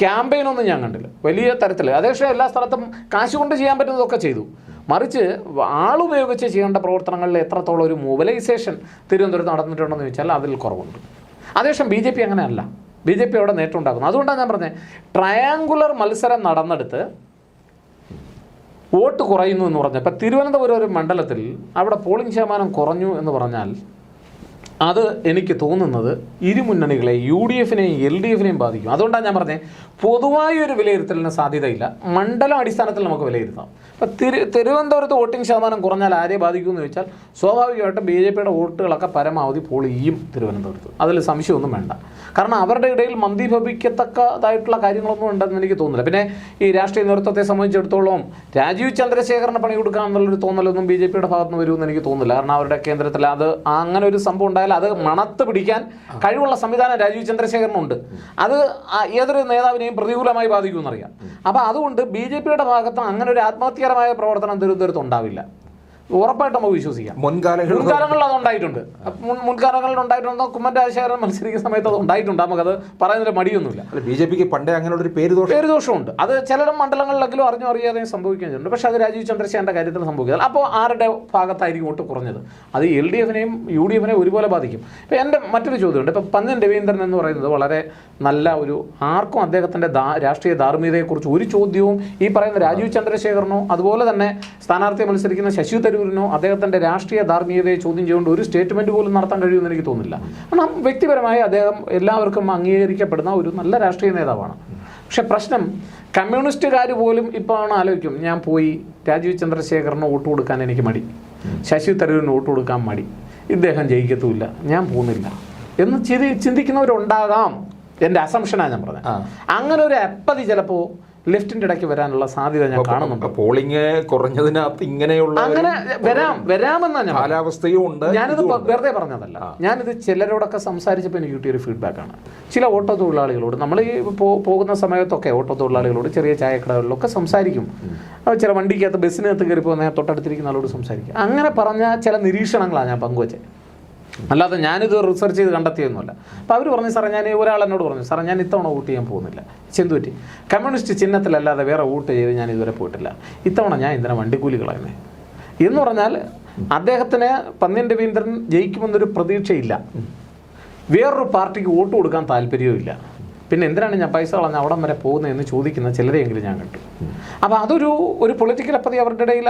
ക്യാമ്പയിനൊന്നും ഞാൻ കണ്ടില്ല, വലിയ തരത്തിൽ. അതേപക്ഷേ എല്ലാ സ്ഥലത്തും കാശ് കൊണ്ട് ചെയ്യാൻ പറ്റുന്നതൊക്കെ ചെയ്തു. മറിച്ച് ആളുപയോഗിച്ച് ചെയ്യേണ്ട പ്രവർത്തനങ്ങളിൽ എത്രത്തോളം ഒരു മൊബിലൈസേഷൻ തിരുവനന്തപുരത്ത് നടന്നിട്ടുണ്ടെന്ന് ചോദിച്ചാൽ അതിൽ കുറവുണ്ട്. അതേപക്ഷേ BJP അങ്ങനെയല്ല, BJP അവിടെ നേട്ടം ഉണ്ടാക്കുന്നു. അതുകൊണ്ടാണ് ഞാൻ പറഞ്ഞത്, ട്രയാങ്കുലർ മത്സരം നടന്നെടുത്ത് വോട്ട് കുറയുന്നു എന്ന് പറഞ്ഞാൽ, ഇപ്പം തിരുവനന്തപുരം ഒരു മണ്ഡലത്തിൽ അവിടെ പോളിംഗ് ശതമാനം കുറഞ്ഞു എന്ന് പറഞ്ഞാൽ അത് എനിക്ക് തോന്നുന്നത് ഇരുമുന്നണികളെ UDFനെയും LDFനെയും ബാധിക്കും. അതുകൊണ്ടാണ് ഞാൻ പറഞ്ഞത്, പൊതുവായി ഒരു വിലയിരുത്തലിന് സാധ്യതയില്ല, മണ്ഡലം അടിസ്ഥാനത്തിൽ നമുക്ക് വിലയിരുത്താം. ഇപ്പം തിരുവനന്തപുരത്ത് വോട്ടിംഗ് ശതമാനം കുറഞ്ഞാൽ ആരെ ബാധിക്കുമെന്ന് ചോദിച്ചാൽ സ്വാഭാവികമായിട്ടും BJPയുടെ വോട്ടുകളൊക്കെ പരമാവധി പോൾ ചെയ്യും തിരുവനന്തപുരത്ത്, അതിൽ സംശയമൊന്നും വേണ്ട. കാരണം അവരുടെ ഇടയിൽ മന്ദീഭവിക്കത്തക്കതായിട്ടുള്ള കാര്യങ്ങളൊന്നും ഉണ്ടെന്ന് എനിക്ക് തോന്നുന്നില്ല. പിന്നെ ഈ രാഷ്ട്രീയ നേതൃത്വത്തെ സംബന്ധിച്ചിടത്തോളം രാജീവ് ചന്ദ്രശേഖറിന് പണി കൊടുക്കാമെന്നുള്ളൊരു തോന്നലൊന്നും BJPയുടെ ഭാഗത്ത് നിന്ന് വരുമെന്ന് എനിക്ക് തോന്നുന്നില്ല. കാരണം അവരുടെ കേന്ദ്രത്തിൽ അത് അങ്ങനെ ഒരു സംഭവം ഉണ്ടായാൽ അത് മണത്ത് പിടിക്കാൻ കഴിവുള്ള സംവിധാനം രാജീവ് ചന്ദ്രശേഖരനുണ്ട്. അത് ഏതൊരു നേതാവിനെയും പ്രതികൂലമായി ബാധിക്കുമെന്നറിയാം. അപ്പോൾ അതുകൊണ്ട് BJPയുടെ ഭാഗത്ത് അങ്ങനെ ഒരു ആത്മഹത്യകരമായ പ്രവർത്തനം തിരുവനന്തപുരത്ത് ഉണ്ടാവില്ല, ഉറപ്പായിട്ട് നമുക്ക് വിശ്വസിക്കാം. മുൻകാലങ്ങളിൽ അത് ഉണ്ടായിട്ടുണ്ട്. മുൻകാലങ്ങളിൽ ഉണ്ടായിട്ടുണ്ടോ, കുമ്മൻ രാജശേഖരൻ മത്സരിക്കുന്ന സമയത്ത് അത് ഉണ്ടായിട്ടുണ്ട്. നമുക്കത് പറയുന്നതിൽ മടിയൊന്നുമില്ല. BJPക്ക് പണ്ടേ അങ്ങനെയുള്ളൊരു പേരുദോഷമുണ്ട്. അത് ചില മണ്ഡലങ്ങളിലെങ്കിലും അറിഞ്ഞോ അറിയാതെ സംഭവിക്കുന്നുണ്ട്. പക്ഷേ അത് രാജീവ് ചന്ദ്രശേഖരൻ്റെ കാര്യത്തിൽ സംഭവിക്കുന്നത്. അപ്പോൾ ആരുടെ ഭാഗത്തായിരിക്കും വോട്ട് കുറഞ്ഞത്? അത് LDFനെയും UDFനെയും ഒരുപോലെ ബാധിക്കും. ഇപ്പോൾ എൻ്റെ മറ്റൊരു ചോദ്യമുണ്ട്. ഇപ്പോൾ പന്ന്യൻ രവീന്ദ്രൻ എന്ന് പറയുന്നത് വളരെ നല്ല ഒരു ആർക്കും അദ്ദേഹത്തിൻ്റെ രാഷ്ട്രീയ ധാർമ്മികതയെക്കുറിച്ച് ഒരു ചോദ്യവും ഈ പറയുന്ന രാജീവ് ചന്ദ്രശേഖരനോ അതുപോലെ തന്നെ സ്ഥാനാർത്ഥിയെ മത്സരിക്കുന്ന ശശി തരൂരിനോ അദ്ദേഹത്തിൻ്റെ രാഷ്ട്രീയ ധാർമ്മികതയെ ചോദ്യം ചെയ്തുകൊണ്ട് ഒരു സ്റ്റേറ്റ്മെൻറ്റ് പോലും നടത്താൻ കഴിയുമെന്ന് എനിക്ക് തോന്നുന്നില്ല. കാരണം വ്യക്തിപരമായി അദ്ദേഹം എല്ലാവർക്കും അംഗീകരിക്കപ്പെടുന്ന ഒരു നല്ല രാഷ്ട്രീയ നേതാവാണ്. പക്ഷെ പ്രശ്നം കമ്മ്യൂണിസ്റ്റുകാർ പോലും ഇപ്പോൾ ആലോചിക്കും, ഞാൻ പോയി രാജീവ് ചന്ദ്രശേഖറിന് വോട്ട് കൊടുക്കാൻ എനിക്ക് മടി, ശശി തരൂരിന് വോട്ട് കൊടുക്കാൻ മടി, ഇദ്ദേഹം ജയിക്കത്തുമില്ല, ഞാൻ പോകുന്നില്ല എന്ന് ചിന്തിക്കുന്നവരുണ്ടാകാം. എൻ്റെ അസംഷനാണ് ഞാൻ പറഞ്ഞത്. അങ്ങനെ ഒരു അപ്പതി ചിലപ്പോൾ ലെഫ്റ്റിൻ്റെ ഇടയ്ക്ക് വരാനുള്ള സാധ്യത ഞാൻ കാണുന്നുണ്ട്. പോളിംഗ് കുറഞ്ഞതിനകത്ത് ഇങ്ങനെയുള്ള അങ്ങനെ വരാമെന്നാ ഞാൻ കാലാവസ്ഥയും ഉണ്ട്. ഞാനിത് വെറുതെ പറഞ്ഞതല്ല, ഞാനിത് ചിലരോടൊക്കെ സംസാരിച്ചപ്പോൾ എനിക്ക് കിട്ടിയൊരു ഫീഡ്ബാക്കാണ്. ചില ഓട്ടോ തൊഴിലാളികളോട് നമ്മൾ ഈ പോകുന്ന സമയത്തൊക്കെ ഓട്ടോ തൊഴിലാളികളോട് ചെറിയ ചായക്കടകളിലൊക്കെ സംസാരിക്കും, ചില വണ്ടിക്കകത്ത് ബസ്സിനകത്ത് കയറി പോകുന്ന തൊട്ടടുത്തിരിക്കുന്ന ആളോട് സംസാരിക്കും. അങ്ങനെ പറഞ്ഞ ചില നിരീക്ഷണങ്ങളാണ് ഞാൻ പങ്കുവച്ചത്, അല്ലാതെ ഞാനിത് റിസർച്ച് ചെയ്ത് കണ്ടെത്തിയൊന്നുമല്ല. അപ്പോൾ അവർ പറഞ്ഞു, സാറേ ഞാൻ ഒരാൾ എന്നോട് പറഞ്ഞു, സാറേ ഞാൻ ഇത്തവണ വോട്ട് ചെയ്യാൻ പോകുന്നില്ല. ചെന്തുപറ്റി കമ്മ്യൂണിസ്റ്റ് ചിഹ്നത്തിലല്ലാതെ വേറെ വോട്ട് ചെയ്ത് ഞാൻ ഇതുവരെ പോയിട്ടില്ല, ഇത്തവണ ഞാൻ എന്തിനാ വണ്ടിക്കൂലി കളയുന്നത് എന്ന് പറഞ്ഞാൽ അദ്ദേഹത്തിന് പന്ന്യൻ രവീന്ദ്രൻ ജയിക്കുമെന്നൊരു പ്രതീക്ഷയില്ല, വേറൊരു പാർട്ടിക്ക് വോട്ട് കൊടുക്കാൻ താല്പര്യവുമില്ല, പിന്നെ എന്തിനാണ് ഞാൻ പൈസ കളഞ്ഞ അവിടം വരെ പോകുന്നതെന്ന് ചോദിക്കുന്ന ചിലരെയെങ്കിലും ഞാൻ കണ്ടു. അപ്പോൾ ഒരു പൊളിറ്റിക്കൽ അപ്പതി അവരുടെ ഇടയിൽ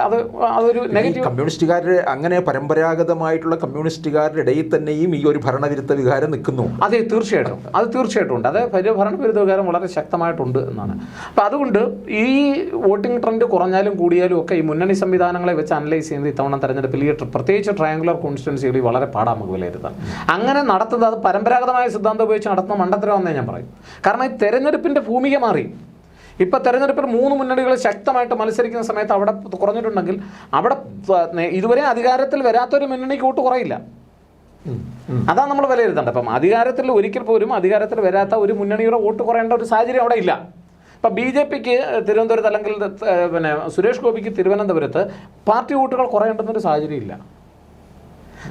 അതൊരു നെഗറ്റീവ്. കമ്മ്യൂണിസ്റ്റുകാരുടെ അങ്ങനെ പരമ്പരാഗതമായിട്ടുള്ള കമ്മ്യൂണിസ്റ്റുകാരുടെ ഇടയിൽ തന്നെയും ഈ ഒരു ഭരണവിരുദ്ധ വികാരം നിൽക്കുന്നു. അതെ, തീർച്ചയായിട്ടും ഉണ്ട്. അത് ഭരണവിരുദ്ധ വികാരം വളരെ ശക്തമായിട്ടുണ്ട് എന്നാണ്. അപ്പോൾ അതുകൊണ്ട് ഈ വോട്ടിംഗ് ട്രെൻഡ് കുറഞ്ഞാലും കൂടിയാലും ഒക്കെ ഈ മുന്നണി സംവിധാനങ്ങളെ വെച്ച് അനലൈസ് ചെയ്യുന്നത് ഇത്തവണ തെരഞ്ഞെടുപ്പിൽ ഈ പ്രത്യേകിച്ച് ട്രയാങ്കുലർ കോൺസ്റ്റിറ്റ്യുവൻസികളിൽ വളരെ പാടാണ് നമുക്ക് വിലയിരുത്താൻ. അങ്ങനെ നടത്തുന്നത് അത് പരമ്പരാഗതമായ സിദ്ധാന്തം ഉപയോഗിച്ച് നടത്തുന്ന മണ്ടത്തരമെന്നേ ഞാൻ പറയും. കാരണം ഈ തെരഞ്ഞെടുപ്പിൻ്റെ ഭൂമിക മാറി. ഇപ്പം തെരഞ്ഞെടുപ്പിൽ 3 മുന്നണികൾ ശക്തമായിട്ട് മത്സരിക്കുന്ന സമയത്ത് അവിടെ കുറഞ്ഞിട്ടുണ്ടെങ്കിൽ അവിടെ ഇതുവരെ അധികാരത്തിൽ വരാത്തൊരു മുന്നണിക്ക് വോട്ട് കുറയില്ല. അതാണ് നമ്മൾ വിലയിരുത്തേണ്ടത്. അപ്പം അധികാരത്തിൽ ഒരിക്കൽ പോലും അധികാരത്തിൽ വരാത്ത ഒരു മുന്നണിയുടെ വോട്ട് കുറയേണ്ട ഒരു സാഹചര്യം അവിടെ ഇല്ല. ഇപ്പം BJPക്ക് തിരുവനന്തപുരത്ത് അല്ലെങ്കിൽ പിന്നെ സുരേഷ് ഗോപിക്ക് തിരുവനന്തപുരത്ത് പാർട്ടി വോട്ടുകൾ കുറയേണ്ടുന്നൊരു സാഹചര്യം ഇല്ല.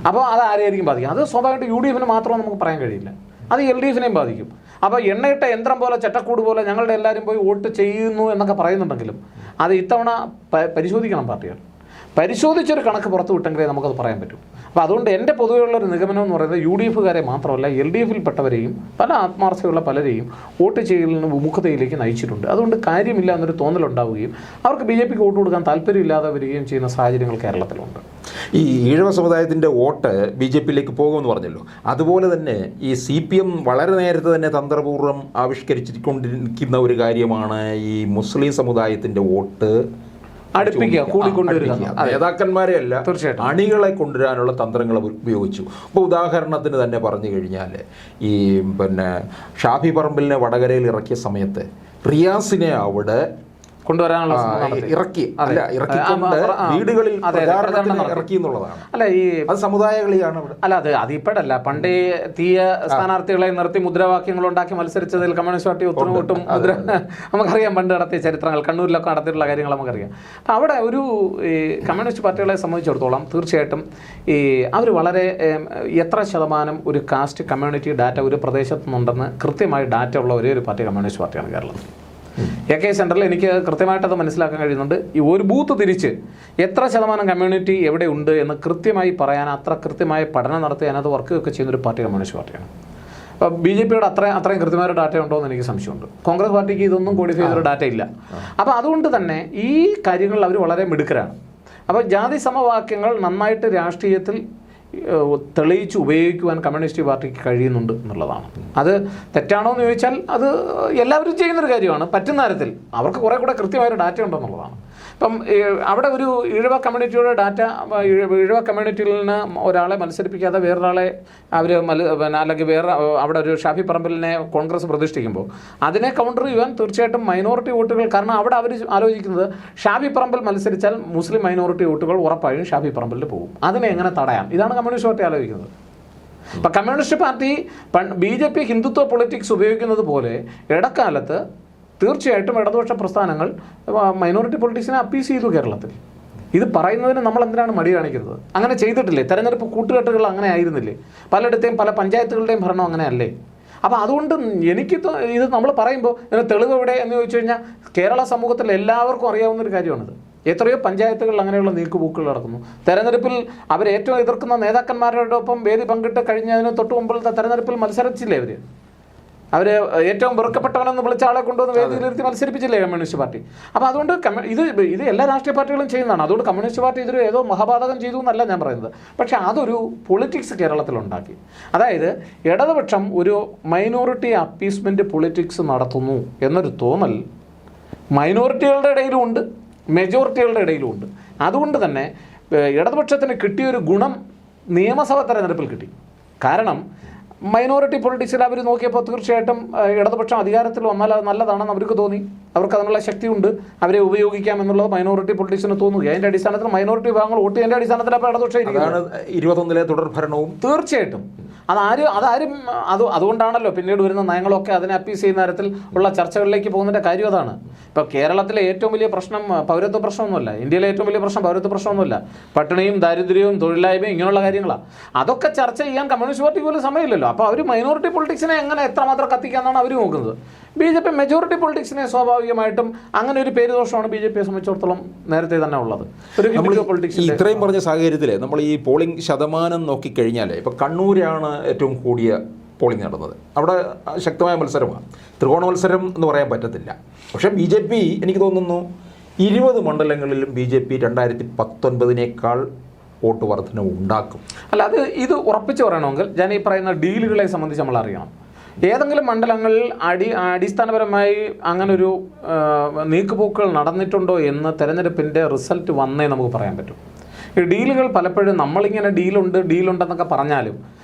അപ്പോൾ അത് ആരെയായിരിക്കും ബാധിക്കും? അത് സ്വാഭാവികമായിട്ട് UDFന് മാത്രം നമുക്ക് പറയാൻ കഴിയില്ല, അത് LDFനെയും ബാധിക്കും. അപ്പോൾ എണ്ണയിട്ട യന്ത്രം പോലെ ചട്ടക്കൂട് പോലെ ഞങ്ങളുടെ എല്ലാവരും പോയി വോട്ട് ചെയ്യുന്നു എന്നൊക്കെ പറയുന്നുണ്ടെങ്കിലും അത് ഇത്തവണ പരിശോധിക്കണം. പാർട്ടികൾ പരിശോധിച്ചൊരു കണക്ക് പുറത്തു വിട്ടെങ്കിലേ നമുക്കത് പറയാൻ പറ്റും. അപ്പോൾ അതുകൊണ്ട് എൻ്റെ പൊതുവെയുള്ളൊരു നിഗമനം എന്ന് പറയുന്നത് UDFകാരെ മാത്രമല്ല LDFിൽപ്പെട്ടവരെയും പല ആത്മാർത്ഥതയുള്ള പലരെയും വോട്ട് ചെയ്യലിൽ നിന്ന് വിമുഖതയിലേക്ക് നയിച്ചിട്ടുണ്ട്. അതുകൊണ്ട് കാര്യമില്ല എന്നൊരു തോന്നലുണ്ടാവുകയും അവർക്ക് BJPക്ക് വോട്ട് കൊടുക്കാൻ താല്പര്യമില്ലാതെ വരികയും ചെയ്യുന്ന സാഹചര്യങ്ങൾ കേരളത്തിലുണ്ട്. ഈ ഈഴവ സമുദായത്തിൻ്റെ വോട്ട് BJPയിലേക്ക് പോകുമെന്ന് പറഞ്ഞല്ലോ, അതുപോലെ തന്നെ ഈ CPM വളരെ നേരത്തെ തന്നെ തന്ത്രപൂർവ്വം ആവിഷ്കരിച്ചിരിക്കൊണ്ടിരിക്കുന്ന ഒരു കാര്യമാണ് ഈ മുസ്ലിം സമുദായത്തിൻ്റെ വോട്ട് അടുപ്പിക്കുക, കൂടിക്കൊണ്ടുവരിക. നേതാക്കന്മാരെയല്ല, തീർച്ചയായിട്ടും അണികളെ കൊണ്ടുവരാനുള്ള തന്ത്രങ്ങൾ ഉപയോഗിച്ചു. ഇപ്പോൾ ഉദാഹരണത്തിന് തന്നെ പറഞ്ഞു കഴിഞ്ഞാൽ ഈ ഷാഫി പറമ്പിലിനെ വടകരയിൽ ഇറക്കിയ സമയത്ത് റിയാസിനെ അവിടെ കൊണ്ടുവരാനുള്ള ഇറക്കിക്കൊണ്ട് വീടുകളിൽ ഇറക്കി എന്നുള്ളതാണ്. അല്ല, ഈ അത് സമുദായ കളിയാണ് അവിടെ. അല്ല, അത് ഇപ്പോഴല്ല, പണ്ടേ തീയ സ്ഥാനാർത്ഥികളെ നിർത്തി മുദ്രാവാക്യങ്ങൾ ഉണ്ടാക്കി മത്സരിച്ചതിൽ കമ്മ്യൂണിസ്റ്റ് പാർട്ടി ഒത്തിരി വോട്ടും നമുക്കറിയാം. പണ്ട് നടത്തിയ ചരിത്രങ്ങൾ, കണ്ണൂരിലൊക്കെ നടത്തിയിട്ടുള്ള കാര്യങ്ങൾ നമുക്കറിയാം. അപ്പം അവിടെ ഒരു കമ്മ്യൂണിസ്റ്റ് പാർട്ടികളെ സംബന്ധിച്ചിടത്തോളം തീർച്ചയായിട്ടും ഈ അവർ വളരെ എത്ര ശതമാനം ഒരു കാസ്റ്റ് കമ്മ്യൂണിറ്റി ഡാറ്റ ഒരു പ്രദേശത്തു നിന്നുണ്ടെന്ന് കൃത്യമായി ഡാറ്റ ഉള്ള ഒരേ ഒരു പാർട്ടി കമ്മ്യൂണിസ്റ്റ് പാർട്ടിയാണ് കേരളത്തിൽ. AK സെൻറ്ററിൽ എനിക്ക് കൃത്യമായിട്ടത് മനസ്സിലാക്കാൻ കഴിയുന്നുണ്ട്. ഈ ഒരു ബൂത്ത് തിരിച്ച് എത്ര ശതമാനം കമ്മ്യൂണിറ്റി എവിടെ ഉണ്ട് എന്ന് കൃത്യമായി പറയാൻ അത്ര കൃത്യമായ പഠനം നടത്തി അതിനകത്ത് വർക്കൊക്കെ ചെയ്യുന്നൊരു പാർട്ടി കമ്മ്യൂണിസ്റ്റ് പാർട്ടിയാണ്. അപ്പോൾ BJPയുടെ അത്രയും കൃത്യമായ ഡാറ്റ ഉണ്ടോ എന്ന് എനിക്ക് സംശയമുണ്ട്. കോൺഗ്രസ് പാർട്ടിക്ക് ഇതൊന്നും കോഡിഫൈ ചെയ്തൊരു ഡാറ്റ ഇല്ല. അപ്പോൾ അതുകൊണ്ട് തന്നെ ഈ കാര്യങ്ങളിൽ അവർ വളരെ മിടുക്കരാണ്. അപ്പോൾ ജാതി സമവാക്യങ്ങൾ നന്നായിട്ട് രാഷ്ട്രീയത്തിൽ തെളിയിച്ച് ഉപയോഗിക്കുവാൻ കമ്മ്യൂണിസ്റ്റ് പാർട്ടിക്ക് കഴിയുന്നുണ്ട് എന്നുള്ളതാണ്. അത് തെറ്റാണോ എന്ന് ചോദിച്ചാൽ അത് എല്ലാവരും ചെയ്യുന്നൊരു കാര്യമാണ്. പറ്റുന്ന തരത്തിൽ അവർക്ക് കുറേ കൂടെ കൃത്യമായൊരു ഡാറ്റ ഉണ്ടെന്നുള്ളതാണ്. ഇപ്പം അവിടെ ഒരു ഈഴവ കമ്മ്യൂണിറ്റിയുടെ ഡാറ്റ, ഈഴവ കമ്മ്യൂണിറ്റിയിൽ നിന്ന് ഒരാളെ മത്സരിപ്പിക്കാതെ വേറൊരാളെ അവർ അല്ലെങ്കിൽ വേറെ അവിടെ ഒരു ഷാഫി പറമ്പിലിനെ കോൺഗ്രസ് പ്രതിഷ്ഠിക്കുമ്പോൾ അതിനെ കൗണ്ടർ ചെയ്യാൻ തീർച്ചയായിട്ടും മൈനോറിറ്റി വോട്ടുകൾ, കാരണം അവിടെ അവർ ആലോചിക്കുന്നത് ഷാഫി പറമ്പിൽ മത്സരിച്ചാൽ മുസ്ലിം മൈനോറിറ്റി വോട്ടുകൾ ഉറപ്പായും ഷാഫി പറമ്പിൽ പോകും, അതിനെ എങ്ങനെ തടയാം, ഇതാണ് കമ്മ്യൂണിസ്റ്റ് പാർട്ടി ആലോചിക്കുന്നത്. അപ്പം communist party BJP Hindutva politics ഉപയോഗിക്കുന്നത് പോലെ ഇടക്കാലത്ത് തീർച്ചയായിട്ടും ഇടതുപക്ഷ പ്രസ്ഥാനങ്ങൾ മൈനോറിറ്റി പൊളിറ്റിക്സിനെ അപ്പീസ് ചെയ്തു കേരളത്തിൽ. ഇത് പറയുന്നതിന് നമ്മൾ എന്തിനാണ് മടി കാണിക്കുന്നത്? അങ്ങനെ ചെയ്തിട്ടില്ലേ? തെരഞ്ഞെടുപ്പ് കൂട്ടുകെട്ടുകൾ അങ്ങനെ ആയിരുന്നില്ലേ? പലയിടത്തെയും പല പഞ്ചായത്തുകളുടെയും ഭരണം അങ്ങനെയല്ലേ? അപ്പോൾ അതുകൊണ്ട് എനിക്ക് ഇത് നമ്മൾ പറയുമ്പോൾ ഇതിന് തെളിവ് എവിടെ എന്ന് ചോദിച്ചു കഴിഞ്ഞാൽ കേരള സമൂഹത്തിൽ എല്ലാവർക്കും അറിയാവുന്നൊരു കാര്യമാണിത്. എത്രയോ പഞ്ചായത്തുകളിൽ അങ്ങനെയുള്ള നീക്കുപോക്കുകൾ നടക്കുന്നു. തെരഞ്ഞെടുപ്പിൽ അവരേറ്റവും എതിർക്കുന്ന നേതാക്കന്മാരോടൊപ്പം വേദി പങ്കിട്ട് കഴിഞ്ഞതിന് തൊട്ട് മുമ്പിലത്തെ തെരഞ്ഞെടുപ്പിൽ മത്സരിച്ചില്ലേ അവർ? അവർ ഏറ്റവും വെറുക്കപ്പെട്ടവനെന്ന് വിളിച്ച ആളെ കൊണ്ടുവന്ന് വേദിയിലിരുത്തി മത്സരിപ്പിച്ചില്ലേ കമ്മ്യൂണിസ്റ്റ് പാർട്ടി. അപ്പോൾ അതുകൊണ്ട് ഇത് എല്ലാ രാഷ്ട്രീയ പാർട്ടികളും ചെയ്യുന്നതാണ്. അതുകൊണ്ട് കമ്മ്യൂണിസ്റ്റ് പാർട്ടി ഇതൊരു ഏതോ മഹാപാതകം ചെയ്തു എന്നല്ല ഞാൻ പറയുന്നത്. പക്ഷേ അതൊരു പൊളിറ്റിക്സ് കേരളത്തിലുണ്ടാക്കി. അതായത് ഇടതുപക്ഷം ഒരു മൈനോറിറ്റി അപ്പീസ്മെൻറ്റ് പൊളിറ്റിക്സ് നടത്തുന്നു എന്നൊരു തോന്നൽ മൈനോറിറ്റികളുടെ ഇടയിലും ഉണ്ട്, മെജോറിറ്റികളുടെ ഇടയിലും ഉണ്ട്. അതുകൊണ്ട് തന്നെ ഇടതുപക്ഷത്തിന് കിട്ടിയൊരു ഗുണം നിയമസഭാ തെരഞ്ഞെടുപ്പിൽ കിട്ടി. കാരണം മൈനോറിറ്റി പൊളിറ്റിക്സിൽ അവർ നോക്കിയപ്പോൾ തീർച്ചയായിട്ടും ഇടതുപക്ഷം അധികാരത്തിൽ വന്നാൽ അത് നല്ലതാണെന്ന് അവർക്ക് തോന്നി. അവർക്ക് അതിനുള്ള ശക്തിയുണ്ട്, അവരെ ഉപയോഗിക്കാം എന്നുള്ളത് മൈനോറിറ്റി പൊളിറ്റിക്സിന് തോന്നുക. അതിൻ്റെ അടിസ്ഥാനത്തിൽ മൈനോറിറ്റി വിഭാഗങ്ങൾ വോട്ട് ചെയ്യേണ്ട അടിസ്ഥാനത്തിൽ അപ്പോൾ ഇടതുപക്ഷം 21 തുടർ ഭരണവും തീർച്ചയായിട്ടും അതുകൊണ്ടാണല്ലോ പിന്നീട് വരുന്ന നയങ്ങളൊക്കെ അതിനെ അപ്പീസ് ചെയ്യുന്ന തരത്തിൽ ഉള്ള ചർച്ചകളിലേക്ക് പോകുന്നതിൻ്റെ കാര്യം അതാണ്. ഇപ്പോൾ കേരളത്തിലെ ഏറ്റവും വലിയ പ്രശ്നം പൗരത്വ പ്രശ്നമൊന്നുമല്ല, ഇന്ത്യയിലെ ഏറ്റവും വലിയ പ്രശ്നം പൗരത്വ പ്രശ്നമൊന്നുമല്ല, പട്ടിണിയും ദാരിദ്ര്യവും തൊഴിലില്ലായ്മയും ഇങ്ങനെയുള്ള കാര്യങ്ങളാണ്. അതൊക്കെ ചർച്ച ചെയ്യാൻ കമ്മ്യൂണിസ്റ്റ് പാർട്ടി പോലും സമയമില്ലല്ലോ. അപ്പോൾ അവർ മൈനോറിറ്റി പൊളിറ്റിക്സിനെ എങ്ങനെ എത്രമാത്രം കത്തിക്കാമെന്നാണ് അവർ നോക്കുന്നത്. BJP മെജോറിറ്റി പൊളിറ്റിക്സിനെ സ്വാഭാവികമായിട്ടും അങ്ങനെ ഒരു പേരുദോഷമാണ് BJPയെ സംബന്ധിച്ചിടത്തോളം നേരത്തെ തന്നെ ഉള്ളത്. ഒരു പൊളിറ്റിക്സ് ഇത്രയും പറഞ്ഞ സാഹചര്യത്തിൽ നമ്മൾ ഈ പോളിംഗ് ശതമാനം നോക്കിക്കഴിഞ്ഞാൽ ഇപ്പോൾ കണ്ണൂരാണ് ഏറ്റവും കൂടിയ പോളിംഗ് നടന്നത്. അവിടെ ശക്തമായ മത്സരമാണ്, ത്രികോണ മത്സരം എന്ന് പറയാൻ പറ്റത്തില്ല. പക്ഷേ BJP എനിക്ക് തോന്നുന്നു 20 മണ്ഡലങ്ങളിലും BJP 2019 വോട്ട് വർധന ഉണ്ടാക്കും. അല്ല, ഇത് ഉറപ്പിച്ച് പറയണമെങ്കിൽ ഞാൻ ഈ പറയുന്ന ഡീലുകളെ സംബന്ധിച്ച് നമ്മൾ അറിയണം. ഏതെങ്കിലും മണ്ഡലങ്ങളിൽ അടിസ്ഥാനപരമായി അങ്ങനൊരു നീക്കുപോക്കുകൾ നടന്നിട്ടുണ്ടോ എന്ന് തെരഞ്ഞെടുപ്പിൻ്റെ റിസൾട്ട് വന്നേ നമുക്ക് പറയാൻ പറ്റും. ഈ ഡീലുകൾ പലപ്പോഴും നമ്മളിങ്ങനെ ഡീലുണ്ടെന്നൊക്കെ പറഞ്ഞാലും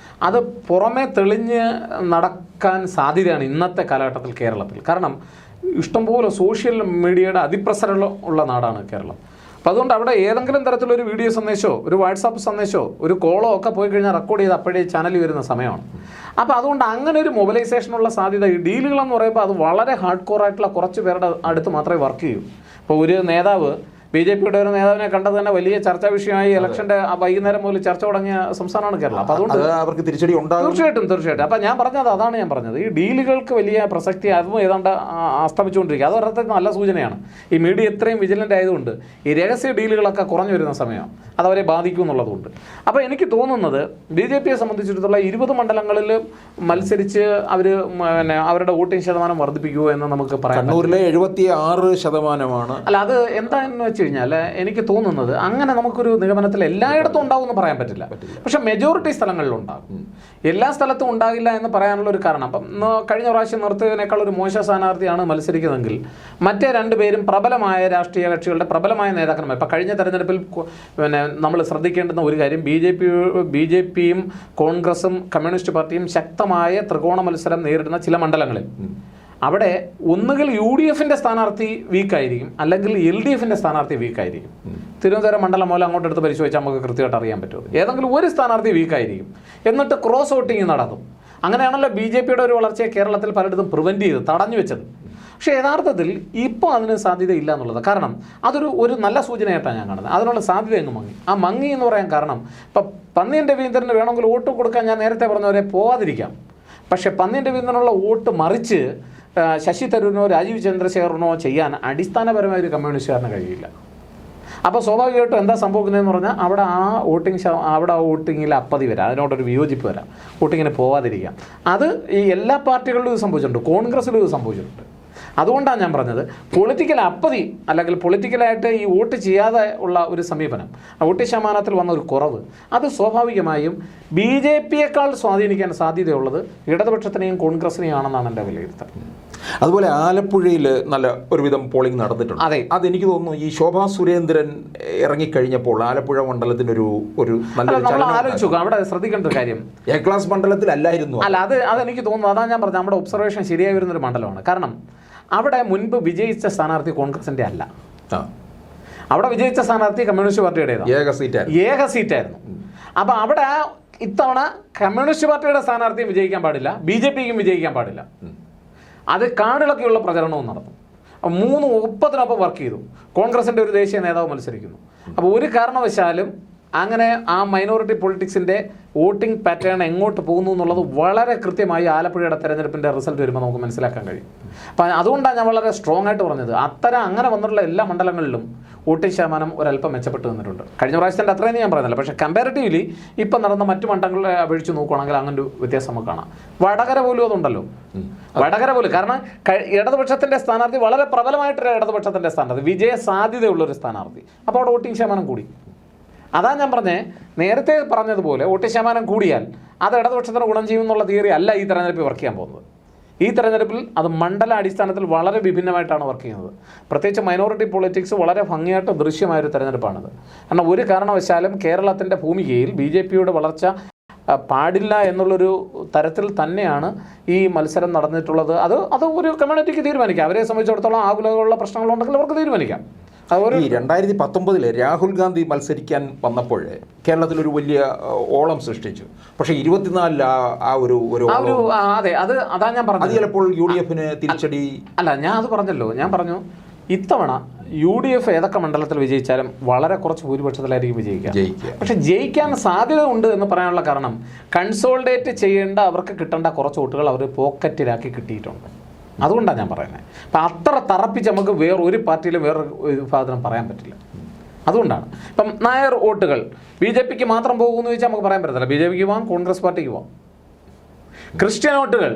അത് പുറമേ തെളിഞ്ഞ് നടക്കാൻ സാധ്യതയാണ് ഇന്നത്തെ കാലഘട്ടത്തിൽ കേരളത്തിൽ. കാരണം ഇഷ്ടംപോലെ സോഷ്യൽ മീഡിയയുടെ അതിപ്രസരം ഉള്ള നാടാണ് കേരളം. അപ്പോൾ അതുകൊണ്ട് അവിടെ ഏതെങ്കിലും തരത്തിലൊരു വീഡിയോ സന്ദേശമോ ഒരു വാട്സാപ്പ് സന്ദേശമോ ഒരു കോളോ ഒക്കെ പോയി കഴിഞ്ഞാൽ റെക്കോർഡ് ചെയ്ത് അപ്പോഴേ ചാനലിൽ വരുന്ന സമയമാണ്. അപ്പോൾ അതുകൊണ്ട് അങ്ങനെ ഒരു മൊബിലൈസേഷനുള്ള സാധ്യത ഈ ഡീലുകളെന്ന് പറയുമ്പോൾ അത് വളരെ ഹാർഡ് കോറായിട്ടുള്ള കുറച്ച് പേരുടെ അടുത്ത് മാത്രമേ വർക്ക് ചെയ്യൂ. ഇപ്പോൾ ഒരു നേതാവ് BJPയുടെ ഒരു നേതാവിനെ കണ്ടത് തന്നെ വലിയ ചർച്ചാ വിഷയമായി ഇലക്ഷൻ്റെ വൈകുന്നേരം മുതൽ ചർച്ച തുടങ്ങിയ സംസ്ഥാനമാണ് കേരളം. അപ്പോൾ അതുകൊണ്ട് അവർക്ക് തിരിച്ചടി ഉണ്ടാകും. തീർച്ചയായിട്ടും. അപ്പോൾ അതാണ് ഞാൻ പറഞ്ഞത്, ഈ ഡീലുകൾക്ക് വലിയ പ്രസക്തി അതും ഏതാണ്ട് അസ്തമിച്ചുകൊണ്ടിരിക്കുക. അത് ഒരർത്ഥത്തിൽ നല്ല സൂചനയാണ്. ഈ മീഡിയ ഇത്രയും വിജിലൻ്റ് ആയതുകൊണ്ട് ഈ രഹസ്യ ഡീലുകളൊക്കെ കുറഞ്ഞു വരുന്ന സമയമാണ്, അതവരെ ബാധിക്കും എന്നുള്ളതുകൊണ്ട്. അപ്പോൾ എനിക്ക് തോന്നുന്നത് BJPയെ സംബന്ധിച്ചിടത്തോളം 20 മണ്ഡലങ്ങളിൽ മത്സരിച്ച് അവർ അവരുടെ വോട്ടിംഗ് ശതമാനം വർദ്ധിപ്പിക്കുമോ എന്ന് നമുക്ക് പറയാം. കണ്ണൂരിലെ 76%. അല്ല, അത് എന്താണെന്ന് വെച്ച് കഴിഞ്ഞാൽ എനിക്ക് തോന്നുന്നത് അങ്ങനെ നമുക്കൊരു നിഗമനത്തിൽ എല്ലായിടത്തും ഉണ്ടാവും എന്ന് പറയാൻ പറ്റില്ല. പക്ഷെ മെജോറിറ്റി സ്ഥലങ്ങളിലുണ്ടാകും. എല്ലാ സ്ഥലത്തും ഉണ്ടാകില്ല എന്ന് പറയാനുള്ള ഒരു കാരണം, അപ്പം കഴിഞ്ഞ പ്രാവശ്യം നിർത്തിയതിനേക്കാൾ ഒരു മോശം സ്ഥാനാർത്ഥിയാണ് മത്സരിക്കുന്നതെങ്കിൽ മറ്റേ 2 പേരും പ്രബലമായ രാഷ്ട്രീയ കക്ഷികളുടെ പ്രബലമായ നേതാക്കന്മാർ. ഇപ്പം കഴിഞ്ഞ തെരഞ്ഞെടുപ്പിൽ നമ്മൾ ശ്രദ്ധിക്കേണ്ടുന്ന ഒരു കാര്യം, BJPയും കോൺഗ്രസും കമ്മ്യൂണിസ്റ്റ് പാർട്ടിയും ശക്തമായ ത്രികോണ മത്സരം നേരിടുന്ന ചില മണ്ഡലങ്ങളിൽ അവിടെ ഒന്നുകിൽ UDFൻ്റെ സ്ഥാനാർത്ഥി വീക്കായിരിക്കും, അല്ലെങ്കിൽ LDFൻ്റെ സ്ഥാനാർത്ഥി വീക്കായിരിക്കും. തിരുവനന്തപുരം മണ്ഡലം മൂലം അങ്ങോട്ട് എടുത്ത് പരിശോധിച്ചാൽ നമുക്ക് കൃത്യമായിട്ട് അറിയാൻ പറ്റും. ഏതെങ്കിലും ഒരു സ്ഥാനാർത്ഥി വീക്കായിരിക്കും, എന്നിട്ട് ക്രോസ് വോട്ടിങ് നടത്തും. അങ്ങനെയാണല്ലോ BJPയുടെ ഒരു വളർച്ചയെ കേരളത്തിൽ പലയിടത്തും പ്രിവെൻറ്റ് ചെയ്ത് തടഞ്ഞു വെച്ചത്. പക്ഷേ യഥാർത്ഥത്തിൽ ഇപ്പോൾ അതിന് സാധ്യതയില്ല എന്നുള്ളത്. കാരണം ഒരു നല്ല സൂചനയായിട്ടാണ് ഞാൻ കാണുന്നത്. അതിനുള്ള സാധ്യത അങ്ങ് മങ്ങി. ആ മങ്ങി എന്ന് പറയാൻ കാരണം, ഇപ്പം പന്നിയൻ രവീന്ദ്രന് വേണമെങ്കിൽ വോട്ട് കൊടുക്കാൻ ഞാൻ നേരത്തെ പറഞ്ഞവരെ പോകാതിരിക്കാം. പക്ഷേ പന്നിയൻ രവീന്ദ്രനുള്ള വോട്ട് മറിച്ച് ശശി തരൂരിനോ രാജീവ് ചന്ദ്രശേഖരനോ ചെയ്യാൻ അടിസ്ഥാനപരമായ ഒരു കമ്മ്യൂണിസ്റ്റുകാരന് കഴിയില്ല. അപ്പോൾ സ്വാഭാവികമായിട്ടും എന്താ സംഭവിക്കുന്നതെന്ന് പറഞ്ഞാൽ അവിടെ ആ വോട്ടിങ്ങിൽ അപ്പതി വരാം, അതിനോടൊരു വിയോജിപ്പ് വരാം, വോട്ടിങ്ങിന് പോകാതിരിക്കാം. അത് ഈ എല്ലാ പാർട്ടികളിലും ഇത് സംഭവിച്ചിട്ടുണ്ട്, കോൺഗ്രസ്സിലും ഇത് സംഭവിച്ചിട്ടുണ്ട്. അതുകൊണ്ടാണ് ഞാൻ പറഞ്ഞത് പൊളിറ്റിക്കൽ അപ്പതി അല്ലെങ്കിൽ പൊളിറ്റിക്കലായിട്ട് ഈ വോട്ട് ചെയ്യാതെ ഉള്ള ഒരു സമീപനം, വോട്ട് ശതമാനത്തിൽ വന്ന ഒരു കുറവ്, അത് സ്വാഭാവികമായും BJPയേക്കാൾ സ്വാധീനിക്കാൻ സാധ്യതയുള്ളത് ഇടതുപക്ഷത്തിനെയും കോൺഗ്രസിനെയും ആണെന്നാണ് എൻ്റെ വിലയിരുത്തൽ. അതുപോലെ ആലപ്പുഴയിൽ നല്ല ഒരുവിധം പോളിംഗ് നടന്നിട്ടുണ്ട്. അതെ, അതെനിക്ക് തോന്നുന്നു ഈ ശോഭാ സുരേന്ദ്രൻ ഇറങ്ങിക്കഴിഞ്ഞപ്പോൾ ആലപ്പുഴ മണ്ഡലത്തിനൊരു നമ്മൾ ആലോചിച്ചു. അവിടെ ശ്രദ്ധിക്കേണ്ട ഒരു കാര്യം, A ക്ലാസ് മണ്ഡലത്തിലല്ലായിരുന്നു. അല്ല, അതെനിക്ക് തോന്നുന്നു, അതാണ് ഞാൻ പറഞ്ഞത്, നമ്മുടെ ഒബ്സർവേഷൻ ശരിയായി വരുന്നൊരു മണ്ഡലമാണ്. കാരണം അവിടെ മുൻപ് വിജയിച്ച സ്ഥാനാർത്ഥി കോൺഗ്രസിൻ്റെ അല്ല, അവിടെ വിജയിച്ച സ്ഥാനാർത്ഥി കമ്മ്യൂണിസ്റ്റ് പാർട്ടിയുടേതാണ്, ഏക സീറ്റായിരുന്നു. അപ്പോൾ അവിടെ ഇത്തവണ കമ്മ്യൂണിസ്റ്റ് പാർട്ടിയുടെ സ്ഥാനാർത്ഥിയും വിജയിക്കാൻ പാടില്ല, BJPക്കും വിജയിക്കാൻ പാടില്ല. അത് കാടിളക്കിയുള്ള പ്രചരണവും നടന്നു. 3 ഒപ്പത്തിനൊപ്പം വർക്ക് ചെയ്തു. കോൺഗ്രസിൻ്റെ ഒരു ദേശീയ നേതാവ് മത്സരിക്കുന്നു. അപ്പോൾ ഒരു കാരണവശാലും അങ്ങനെ ആ മൈനോറിറ്റി പൊളിറ്റിക്സിൻ്റെ വോട്ടിംഗ് പാറ്റേൺ എങ്ങോട്ട് പോകുന്നു എന്നുള്ളത് വളരെ കൃത്യമായി ആലപ്പുഴയുടെ തെരഞ്ഞെടുപ്പിൻ്റെ റിസൾട്ട് വരുമ്പോൾ നമുക്ക് മനസ്സിലാക്കാൻ കഴിയും. അപ്പം അതുകൊണ്ടാണ് ഞാൻ വളരെ സ്ട്രോങ് ആയിട്ട് പറഞ്ഞത്, അങ്ങനെ വന്നിട്ടുള്ള എല്ലാ മണ്ഡലങ്ങളിലും വോട്ടിംഗ് ശതമാനം ഒരല്പം മെച്ചപ്പെട്ട് വന്നിട്ടുണ്ട്. കഴിഞ്ഞ പ്രാവശ്യത്തിൻ്റെ അത്രയും ഞാൻ പറയുന്നില്ല, പക്ഷേ കമ്പാരിറ്റീവ്ലി ഇപ്പം നടന്ന മറ്റു മണ്ഡലങ്ങളെ അപേക്ഷിച്ച് നോക്കുകയാണെങ്കിൽ അങ്ങനെ ഒരു വ്യത്യാസം നമുക്ക് കാണാം. വടകര പോലും അതുണ്ടല്ലോ, വടകര പോലും. കാരണം ഇടതുപക്ഷത്തിൻ്റെ സ്ഥാനാർത്ഥി വളരെ പ്രബലമായിട്ടൊരു ഇടതുപക്ഷത്തിൻ്റെ സ്ഥാനാർത്ഥി, വിജയ സാധ്യതയുള്ളൊരു സ്ഥാനാർത്ഥി, അപ്പോൾ അവിടെ വോട്ടിംഗ് ശതമാനം കൂടി. അതാ ഞാൻ പറഞ്ഞേ, നേരത്തെ പറഞ്ഞതുപോലെ വോട്ടിംഗ് ശതമാനം കൂടിയാൽ അത് ഇടതുപക്ഷത്തിന് ഗുണം ചെയ്യുമെന്നുള്ള തിയറി അല്ല ഈ തെരഞ്ഞെടുപ്പിൽ വർക്ക് ചെയ്യാൻ പോകുന്നത്. ഈ തെരഞ്ഞെടുപ്പിൽ അത് മണ്ഡല അടിസ്ഥാനത്തിൽ വളരെ വിഭിന്നമായിട്ടാണ് വർക്ക് ചെയ്യുന്നത്. പ്രത്യേകിച്ച് മൈനോറിറ്റി പൊളിറ്റിക്സ് വളരെ ഭംഗിയായിട്ട് ദൃശ്യമായൊരു തെരഞ്ഞെടുപ്പാണിത്. കാരണം ഒരു കാരണവശാലും കേരളത്തിൻ്റെ ഭൂമികയിൽ BJPയുടെ വളർച്ച പാടില്ല എന്നുള്ളൊരു തരത്തിൽ തന്നെയാണ് ഈ മത്സരം നടന്നിട്ടുള്ളത്. അത് ഒരു കമ്മ്യൂണിറ്റിക്ക് തീരുമാനിക്കാം. അവരെ സംബന്ധിച്ചിടത്തോളം ആകുലതകളുള്ള പ്രശ്നങ്ങളുണ്ടെങ്കിൽ അവർക്ക് തീരുമാനിക്കാം. ഈ 2019 രാഹുൽ ഗാന്ധി മത്സരിക്കാൻ വന്നപ്പോൾ കേരളത്തിലൊരു വലിയ ഓളം സൃഷ്ടിച്ചു. പക്ഷേ 24 അതെ, അതാ ഞാൻ പറഞ്ഞത്. അത് ചിലപ്പോൾ UDFന് തിരിച്ചടി. അല്ല, ഞാൻ അത് പറഞ്ഞല്ലോ. ഞാൻ പറഞ്ഞു ഇത്തവണ UDF ഏതൊക്കെ മണ്ഡലത്തിൽ വിജയിച്ചാലും വളരെ കുറച്ച് ഭൂരിപക്ഷത്തിലായിരിക്കും വിജയിക്കുക. പക്ഷെ ജയിക്കാൻ സാധ്യത ഉണ്ട് എന്ന് പറയാനുള്ള കാരണം കൺസോളിഡേറ്റ് ചെയ്യേണ്ട, അവർക്ക് കിട്ടേണ്ട കുറച്ച് വോട്ടുകൾ അവർ പോക്കറ്റിലാക്കി കിട്ടിയിട്ടുണ്ട്. അതുകൊണ്ടാണ് ഞാൻ പറയുന്നത്. അപ്പം അത്ര തറപ്പിച്ച് നമുക്ക് വേറൊരു പാർട്ടിയിലും വേറൊരു വിഭാഗത്തിനും പറയാൻ പറ്റില്ല. അതുകൊണ്ടാണ് ഇപ്പം നായർ വോട്ടുകൾ BJPക്ക് മാത്രം പോകുമെന്ന് ചോദിച്ചാൽ നമുക്ക് പറയാൻ പറ്റത്തില്ല. BJPക്ക് പോകാം, കോൺഗ്രസ് പാർട്ടിക്ക് പോകാം. ക്രിസ്ത്യൻ വോട്ടുകൾ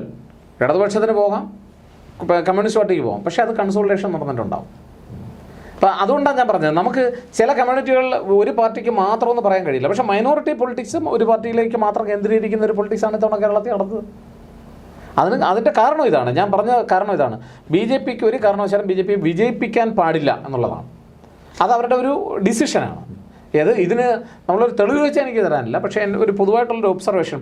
ഇടതുപക്ഷത്തിന് പോകാം, കമ്മ്യൂണിസ്റ്റ് പാർട്ടിക്ക് പോകാം. പക്ഷേ അത് കൺസോളിഡേഷൻ നടന്നിട്ടുണ്ടാവും. അപ്പം അതുകൊണ്ടാണ് ഞാൻ പറഞ്ഞത്, നമുക്ക് ചില കമ്മ്യൂണിറ്റികൾ ഒരു പാർട്ടിക്ക് മാത്രമെന്ന് പറയാൻ കഴിയില്ല. പക്ഷേ മൈനോറിറ്റി പൊളിറ്റിക്സും ഒരു പാർട്ടിയിലേക്ക് മാത്രം കേന്ദ്രീകരിക്കുന്ന ഒരു പൊളിറ്റിക്സാണ് ഇത്തവണ കേരളത്തിൽ നടന്നത്. അതിൻ്റെ കാരണം ഇതാണ്, ഞാൻ പറഞ്ഞ കാരണം ഇതാണ്. BJPക്ക് ഒരു കാരണവശാലും BJP വിജയിപ്പിക്കാൻ പാടില്ല എന്നുള്ളതാണ്. അത് അവരുടെ ഒരു ഡിസിഷനാണ്. ഇതിന് നമ്മളൊരു തെളിവ് വെച്ചാൽ എനിക്ക് തരാനില്ല. പക്ഷേ ഒരു പൊതുവായിട്ടുള്ളൊരു ഒബ്സർവേഷൻ,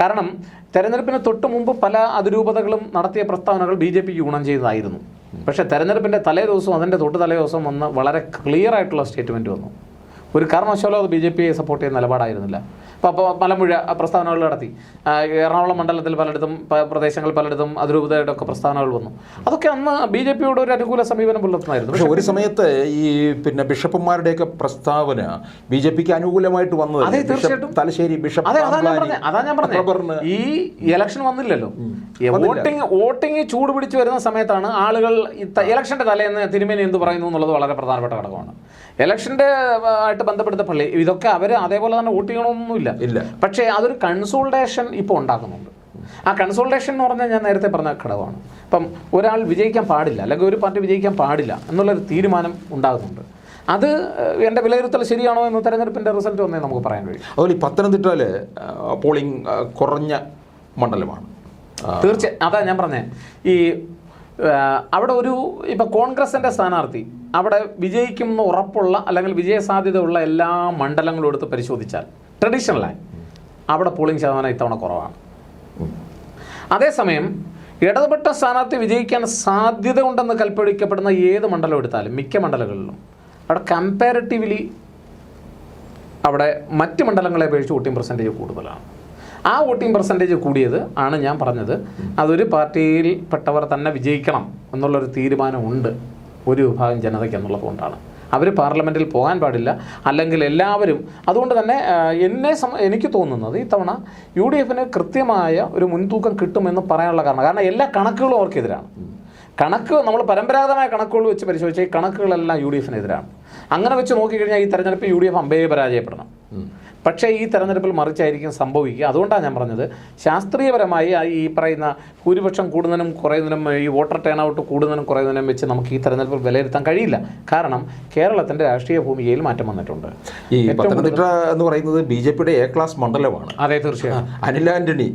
കാരണം തെരഞ്ഞെടുപ്പിന് തൊട്ട് മുമ്പ് പല അതിരൂപതകളും നടത്തിയ പ്രസ്താവനകൾ BJPക്ക് ഗുണം ചെയ്തതായിരുന്നു. പക്ഷേ തെരഞ്ഞെടുപ്പിൻ്റെ തലേ ദിവസവും അതിൻ്റെ തൊട്ട് തലേ ദിവസം വന്ന് വളരെ ക്ലിയർ ആയിട്ടുള്ള സ്റ്റേറ്റ്മെൻറ്റ് വന്നു. ഒരു കാരണവശാലും അത് BJPയെ സപ്പോർട്ട് ചെയ്യുന്ന നിലപാടായിരുന്നില്ല. അപ്പോൾ മലമ്പുഴ പ്രസ്താവനകൾ നടത്തി. എറണാകുളം മണ്ഡലത്തിൽ പലയിടത്തും പ്രദേശങ്ങൾ പലയിടത്തും അതിരൂപതയുടെ ഒക്കെ പ്രസ്താവനകൾ വന്നു. അതൊക്കെ അന്ന് BJPയോട് ഒരു അനുകൂല സമീപനം പുലർത്തുന്നതായിരുന്നു. പക്ഷേ ഒരു സമയത്ത് ഈ ബിഷപ്പുമാരുടെയൊക്കെ പ്രസ്താവന BJPക്ക് അനുകൂലമായിട്ട് വന്നത്. അതെ, തീർച്ചയായിട്ടും. തലശ്ശേരി ബിഷപ്പ്. അതാ ഞാൻ പറഞ്ഞത്, ഈ ഇലക്ഷൻ വന്നില്ലല്ലോ. വോട്ടിംഗ് ചൂട് പിടിച്ച് വരുന്ന സമയത്താണ് ആളുകൾ ഇലക്ഷൻ്റെ തലേന്ന് തിരുമേനി എന്ത് പറയുന്നു എന്നുള്ളത് വളരെ പ്രധാനപ്പെട്ട ഘടകമാണ്. ഇലക്ഷൻ്റെ ആയിട്ട് ബന്ധപ്പെടുത്ത പള്ളി ഇതൊക്കെ അവർ അതേപോലെ തന്നെ വോട്ട് ചെയ്യണമെന്നൊന്നുമില്ല. പക്ഷേ അതൊരു കൺസോളിഡേഷൻ ഇപ്പോൾ ഉണ്ടാക്കുന്നുണ്ട്. ആ കൺസോളിഡേഷൻ എന്ന് പറഞ്ഞാൽ ഞാൻ നേരത്തെ പറഞ്ഞ ഘടകമാണ്. ഇപ്പം ഒരാൾ വിജയിക്കാൻ പാടില്ല, അല്ലെങ്കിൽ ഒരു പാർട്ടി വിജയിക്കാൻ പാടില്ല എന്നുള്ളൊരു തീരുമാനം ഉണ്ടാകുന്നുണ്ട്. അത് എൻ്റെ വിലയിരുത്തൽ ശരിയാണോ എന്ന് തെരഞ്ഞെടുപ്പിൻ്റെ റിസൾട്ട് വന്നേ നമുക്ക് പറയാൻ കഴിയും. അതുപോലെ ഈ പത്തനംതിട്ടയിൽ പോളിംഗ് കുറഞ്ഞ മണ്ഡലമാണ്. തീർച്ചയായും. അതാ ഞാൻ പറഞ്ഞേ, ഈ അവിടെ ഇപ്പം കോൺഗ്രസിൻ്റെ സ്ഥാനാർത്ഥി അവിടെ വിജയിക്കുമെന്ന് ഉറപ്പുള്ള അല്ലെങ്കിൽ വിജയസാധ്യതയുള്ള എല്ലാ മണ്ഡലങ്ങളും എടുത്ത് പരിശോധിച്ചാൽ ട്രഡീഷണലായി അവിടെ പോളിംഗ് ശതമാനം ഇത്തവണ കുറവാണ്. അതേസമയം ഇടതുപക്ഷ സ്ഥാനാർത്ഥി വിജയിക്കാൻ സാധ്യത ഉണ്ടെന്ന് കൽപ്പിക്കപ്പെടുന്ന ഏത് മണ്ഡലം എടുത്താലും മിക്ക മണ്ഡലങ്ങളിലും അവിടെ കമ്പാരിറ്റീവ്ലി അവിടെ മറ്റ് മണ്ഡലങ്ങളെ അപേക്ഷിച്ച് വോട്ടിംഗ് പെർസെൻറ്റേജ് കൂടുതലാണ്. ആ വോട്ടിംഗ് പെർസെൻറ്റേജ് കൂടിയത് ആണ് ഞാൻ പറഞ്ഞത്, അതൊരു പാർട്ടിയിൽപ്പെട്ടവർ തന്നെ വിജയിക്കണം എന്നുള്ളൊരു തീരുമാനമുണ്ട് ഒരു വിഭാഗം ജനതയ്ക്ക് എന്നുള്ളത് കൊണ്ടാണ്. അവർ പാർലമെൻറ്റിൽ പോകാൻ പാടില്ല, അല്ലെങ്കിൽ എല്ലാവരും. അതുകൊണ്ട് തന്നെ എനിക്ക് തോന്നുന്നത് ഇത്തവണ UDFന് കൃത്യമായ ഒരു മുൻതൂക്കം കിട്ടുമെന്ന് പറയാനുള്ള കാരണം എല്ലാ കണക്കുകളും അവർക്കെതിരാണ്. നമ്മൾ പരമ്പരാഗതമായ കണക്കുകൾ വെച്ച് പരിശോധിച്ചാൽ ഈ കണക്കുകളെല്ലാം UDFനെതിരാണ്. അങ്ങനെ വെച്ച് നോക്കിക്കഴിഞ്ഞാൽ ഈ തെരഞ്ഞെടുപ്പ് UDF അമ്പയെ പരാജയപ്പെടണം. പക്ഷേ ഈ തെരഞ്ഞെടുപ്പിൽ മറിച്ചായിരിക്കും സംഭവിക്കുക. അതുകൊണ്ടാണ് ഞാൻ പറഞ്ഞത്, ശാസ്ത്രീയപരമായി ഈ പറയുന്ന ഭൂരിപക്ഷം കൂടുന്നതിനും കുറയുന്നതിനും ഈ വോട്ടർ ടേൺ ഔട്ട് കൂടുന്നതിനും കുറയുന്നതിനും വെച്ച് നമുക്ക് ഈ തെരഞ്ഞെടുപ്പിൽ വിലയിരുത്താൻ കഴിയില്ല. കാരണം കേരളത്തിൻ്റെ രാഷ്ട്രീയ ഭൂമികയിൽ മാറ്റം വന്നിട്ടുണ്ട്. ഈ പത്തനംതിട്ട എന്ന് പറയുന്നത് BJPയുടെ A ക്ലാസ് മണ്ഡലമാണ്. അതെ, തീർച്ചയായും. അനിൽ ആന്റണി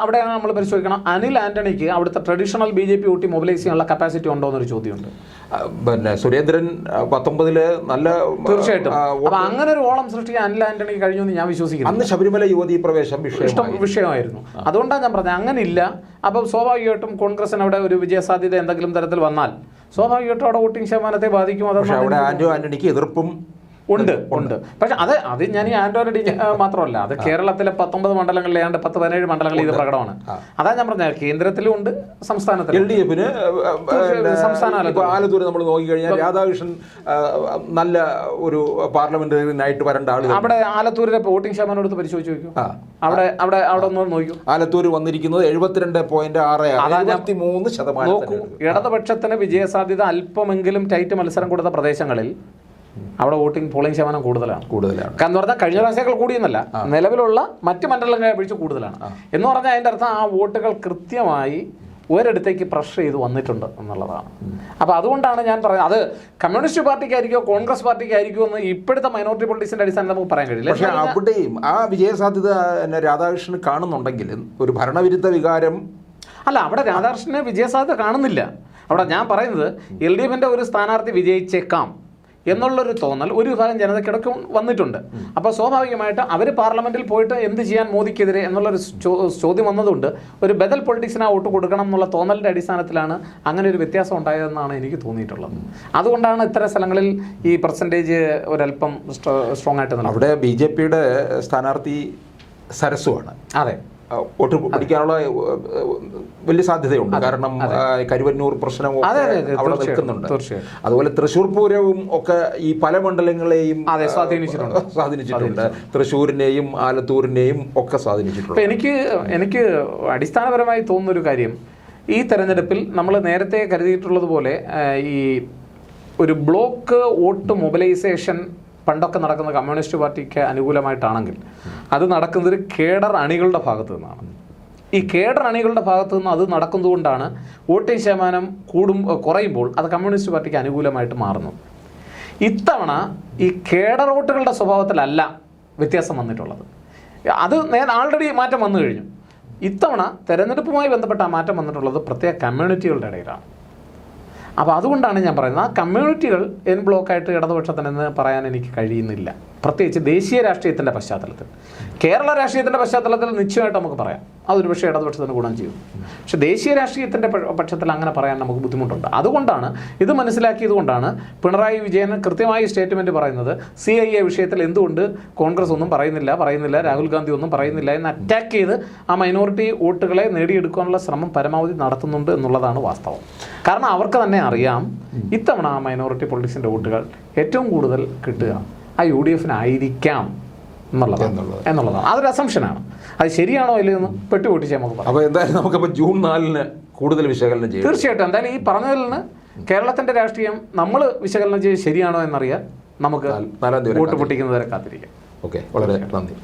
അവിടെയാണ് നമ്മൾ പരിശോധിക്കണം. അനിൽ ആന്റണിക്ക് അവിടുത്തെ ട്രഡീഷണൽ BJP വോട്ടി മൊബിലൈസ് ചെയ്യാനുള്ള കപ്പാസിറ്റി ഉണ്ടോ എന്നൊരു ചോദ്യമുണ്ട്. പിന്നെ സുരേന്ദ്രൻ 19 നല്ല. തീർച്ചയായിട്ടും. അപ്പം അങ്ങനെ ഒരു ഓളം സൃഷ്ടിക്കാൻ അനിൽ ആന്റണിക്ക് കഴിഞ്ഞു എന്ന് ഞാൻ വിശ്വസിക്കുന്നു. അന്ന് ശബരിമല യുവതീ പ്രവേശം വിഷയമായിരുന്നു. അതുകൊണ്ടാണ് ഞാൻ പറഞ്ഞത്, അങ്ങനെ ഇല്ല. അപ്പം സ്വാഭാവികമായിട്ടും കോൺഗ്രസിന് അവിടെ ഒരു വിജയസാധ്യത എന്തെങ്കിലും തരത്തിൽ വന്നാൽ സ്വാഭാവികമായിട്ടും അവിടെ വോട്ടിംഗ് ശതമാനത്തെ ബാധിക്കും. അവിടെ ആന്റണിക്ക് എതിർപ്പും ഉണ്ട്. പക്ഷെ അത് ഞാൻ ഈ ആന്റോ മാത്രമല്ല, അത് കേരളത്തിലെ 19 മണ്ഡലങ്ങളിൽ ഏതാണ്ട് 10-17 മണ്ഡലങ്ങളിൽ ഇത് പ്രകടമാണ്. അതാ ഞാൻ പറഞ്ഞത്, കേന്ദ്രത്തിലും ഉണ്ട്, സംസ്ഥാനത്തിലും. LDF സംസ്ഥാന ആലത്തൂർ നമ്മൾ നോക്കിക്കഴിഞ്ഞാൽ രാധാകൃഷ്ണൻ നല്ല ഒരു പാർലമെന്ററിനായിട്ട് വരേണ്ട ആള്. അവിടെ ആലത്തൂരിലെ വോട്ടിംഗ് ശതമാനം എടുത്ത് പരിശോധിച്ച് നോക്കൂ. അവിടെ ഒന്ന് നോക്കൂ. ആലത്തൂർ വന്നിരിക്കുന്നത് 72.6, നോക്കൂ. ഇടതുപക്ഷത്തിന് വിജയസാധ്യത അല്പമെങ്കിലും ടൈറ്റ് മത്സരം കൊടുത്ത പ്രദേശങ്ങളിൽ അവിടെ പോളിംഗ് ശതമാനം കൂടുതലാണ്. കാരണം പറഞ്ഞാൽ കഴിഞ്ഞ പ്രാവശ്യങ്ങൾ കൂടിയെന്നല്ല, നിലവിലുള്ള മറ്റ് മണ്ഡലങ്ങളെ അപേക്ഷിച്ച് കൂടുതലാണ്. എന്ന് പറഞ്ഞാൽ അതിൻ്റെ അർത്ഥം ആ വോട്ടുകൾ കൃത്യമായി ഒരിടത്തേക്ക് പ്രഷർ ചെയ്ത് വന്നിട്ടുണ്ട് എന്നുള്ളതാണ്. അപ്പോൾ അതുകൊണ്ടാണ് ഞാൻ പറയുന്നത്, അത് കമ്മ്യൂണിസ്റ്റ് പാർട്ടിക്കായിരിക്കോ കോൺഗ്രസ് പാർട്ടിക്കായിരിക്കോ എന്ന് ഇപ്പോഴത്തെ മൈനോറിറ്റി പൊളിറ്റിക്സിന്റെ അടിസ്ഥാനത്തിൽ നമുക്ക് പറയാൻ കഴിയില്ല. പക്ഷേ അവിടെയും ആ വിജയസാധ്യത രാധാകൃഷ്ണൻ കാണുന്നുണ്ടെങ്കിൽ ഒരു ഭരണവിരുദ്ധ വികാരം അല്ല, അവിടെ രാധാകൃഷ്ണനെ വിജയസാധ്യത കാണുന്നില്ല. അവിടെ ഞാൻ പറയുന്നത് LDFന്റെ ഒരു സ്ഥാനാർത്ഥി വിജയിച്ചേക്കാം എന്നുള്ളൊരു തോന്നൽ ഒരു വിഭാഗം ജനതയ്ക്കിടയ്ക്ക് വന്നിട്ടുണ്ട്. അപ്പോൾ സ്വാഭാവികമായിട്ട് അവർ പാർലമെന്റിൽ പോയിട്ട് എന്ത് ചെയ്യാൻ മോദിക്കെതിരെ എന്നുള്ളൊരു ചോദ്യം വന്നതുകൊണ്ട് ഒരു ബദൽ പൊളിറ്റിക്സിന് വോട്ട് കൊടുക്കണം എന്നുള്ള തോന്നലിൻ്റെ അടിസ്ഥാനത്തിലാണ് അങ്ങനെ ഒരു വ്യത്യാസം ഉണ്ടായതെന്നാണ് എനിക്ക് തോന്നിയിട്ടുള്ളത്. അതുകൊണ്ടാണ് ഇത്തരം സ്ഥലങ്ങളിൽ ഈ പെർസെൻറ്റേജ് ഒരല്പം സ്ട്രോങ് ആയിട്ട്. അവിടെ BJPയുടെ സ്ഥാനാർത്ഥി സരസുവാണ്. അതെ, വോട്ട് പിടിക്കാനുള്ള വലിയ സാധ്യതയുണ്ട്. കാരണം കരുവന്നൂർ പ്രശ്നം അവിടെ നിൽക്കുന്നുണ്ട്. അതുപോലെ തൃശ്ശൂർ പൂരവും ഒക്കെ ഈ പല മണ്ഡലങ്ങളെയും സ്വാധീനിച്ചിട്ടുണ്ട്. തൃശ്ശൂരിനെയും ആലത്തൂരിനെയും ഒക്കെ സ്വാധീനിച്ചിട്ടുണ്ട്. എനിക്ക് അടിസ്ഥാനപരമായി തോന്നുന്നൊരു കാര്യം, ഈ തെരഞ്ഞെടുപ്പിൽ നമ്മൾ നേരത്തെ കരുതിയിട്ടുള്ളതുപോലെ ഈ ഒരു ബ്ലോക്ക് വോട്ട് മൊബിലൈസേഷൻ പണ്ടൊക്കെ നടക്കുന്ന കമ്മ്യൂണിസ്റ്റ് പാർട്ടിക്ക് അനുകൂലമായിട്ടാണെങ്കിൽ അത് നടക്കുന്നത് കേഡർ അണികളുടെ ഭാഗത്തു നിന്നാണ്. ഈ കേഡർ അണികളുടെ ഭാഗത്തു നിന്ന് അത് നടക്കുന്നതുകൊണ്ടാണ് വോട്ടിംഗ് ശതമാനം കുറയുമ്പോൾ അത് കമ്മ്യൂണിസ്റ്റ് പാർട്ടിക്ക് അനുകൂലമായിട്ട് മാറുന്നു. ഇത്തവണ ഈ കേഡർ വോട്ടുകളുടെ സ്വഭാവത്തിലല്ല വ്യത്യാസം വന്നിട്ടുള്ളത്. അത് ആൾറെഡി മാറ്റം വന്നു കഴിഞ്ഞു. ഇത്തവണ തെരഞ്ഞെടുപ്പുമായി ബന്ധപ്പെട്ട ആ മാറ്റം വന്നിട്ടുള്ളത് പ്രത്യേക കമ്മ്യൂണിറ്റികളുടെ ഇടയിലാണ്. അപ്പോൾ അതുകൊണ്ടാണ് ഞാൻ പറയുന്നത്, ആ കമ്മ്യൂണിറ്റികൾ എൻ ബ്ലോക്കായിട്ട് ഇടതുപക്ഷത്തിനെന്ന് പറയാൻ എനിക്ക് കഴിയുന്നില്ല. പ്രത്യേകിച്ച് ദേശീയ രാഷ്ട്രീയത്തിൻ്റെ പശ്ചാത്തലത്തിൽ. കേരള രാഷ്ട്രീയത്തിൻ്റെ പശ്ചാത്തലത്തിൽ നിശ്ചയമായിട്ട് നമുക്ക് പറയാം അതൊരു പക്ഷേ ഇടതുപക്ഷത്തിന് ഗുണം ചെയ്യും. പക്ഷേ ദേശീയ രാഷ്ട്രീയത്തിൻ്റെ പക്ഷത്തിൽ അങ്ങനെ പറയാൻ നമുക്ക് ബുദ്ധിമുട്ടുണ്ട്. അതുകൊണ്ടാണ്, ഇത് മനസ്സിലാക്കിയത് കൊണ്ടാണ് പിണറായി വിജയൻ കൃത്യമായി സ്റ്റേറ്റ്മെൻറ്റ് പറയുന്നത്, CIA വിഷയത്തിൽ എന്തുകൊണ്ട് കോൺഗ്രസ് ഒന്നും പറയുന്നില്ല, രാഹുൽ ഗാന്ധി ഒന്നും പറയുന്നില്ല എന്ന് അറ്റാക്ക് ചെയ്ത് ആ മൈനോറിറ്റി വോട്ടുകളെ നേടിയെടുക്കാനുള്ള ശ്രമം പരമാവധി നടത്തുന്നുണ്ട് എന്നുള്ളതാണ് വാസ്തവം. കാരണം അവർക്ക് തന്നെ അറിയാം ഇത്തവണ ആ മൈനോറിറ്റി പൊളിറ്റിക്സിൻ്റെ വോട്ടുകൾ ഏറ്റവും കൂടുതൽ കിട്ടുക ആ UDFനായിരിക്കാം എന്നുള്ളതാണ്. അതൊരു അസംഷനാണ്. അത് ശരിയാണോ ഇല്ലയോ എന്ന് പെട്ടുപൊട്ടിച്ച് നമുക്ക് പറയാം. അപ്പോൾ എന്തായാലും നമുക്കപ്പോൾ ജൂൺ 4 കൂടുതൽ വിശകലനം ചെയ്യും. തീർച്ചയായിട്ടും. എന്തായാലും ഈ പറഞ്ഞതിൽ നിന്ന് കേരളത്തിൻ്റെ രാഷ്ട്രീയം നമ്മൾ വിശകലനം ചെയ്ത് ശരിയാണോ എന്നറിയാൻ നമുക്ക് 4 വോട്ട് പൊട്ടിക്കുന്നവരെ കാത്തിരിക്കാം. ഓക്കെ, വളരെ നന്ദി.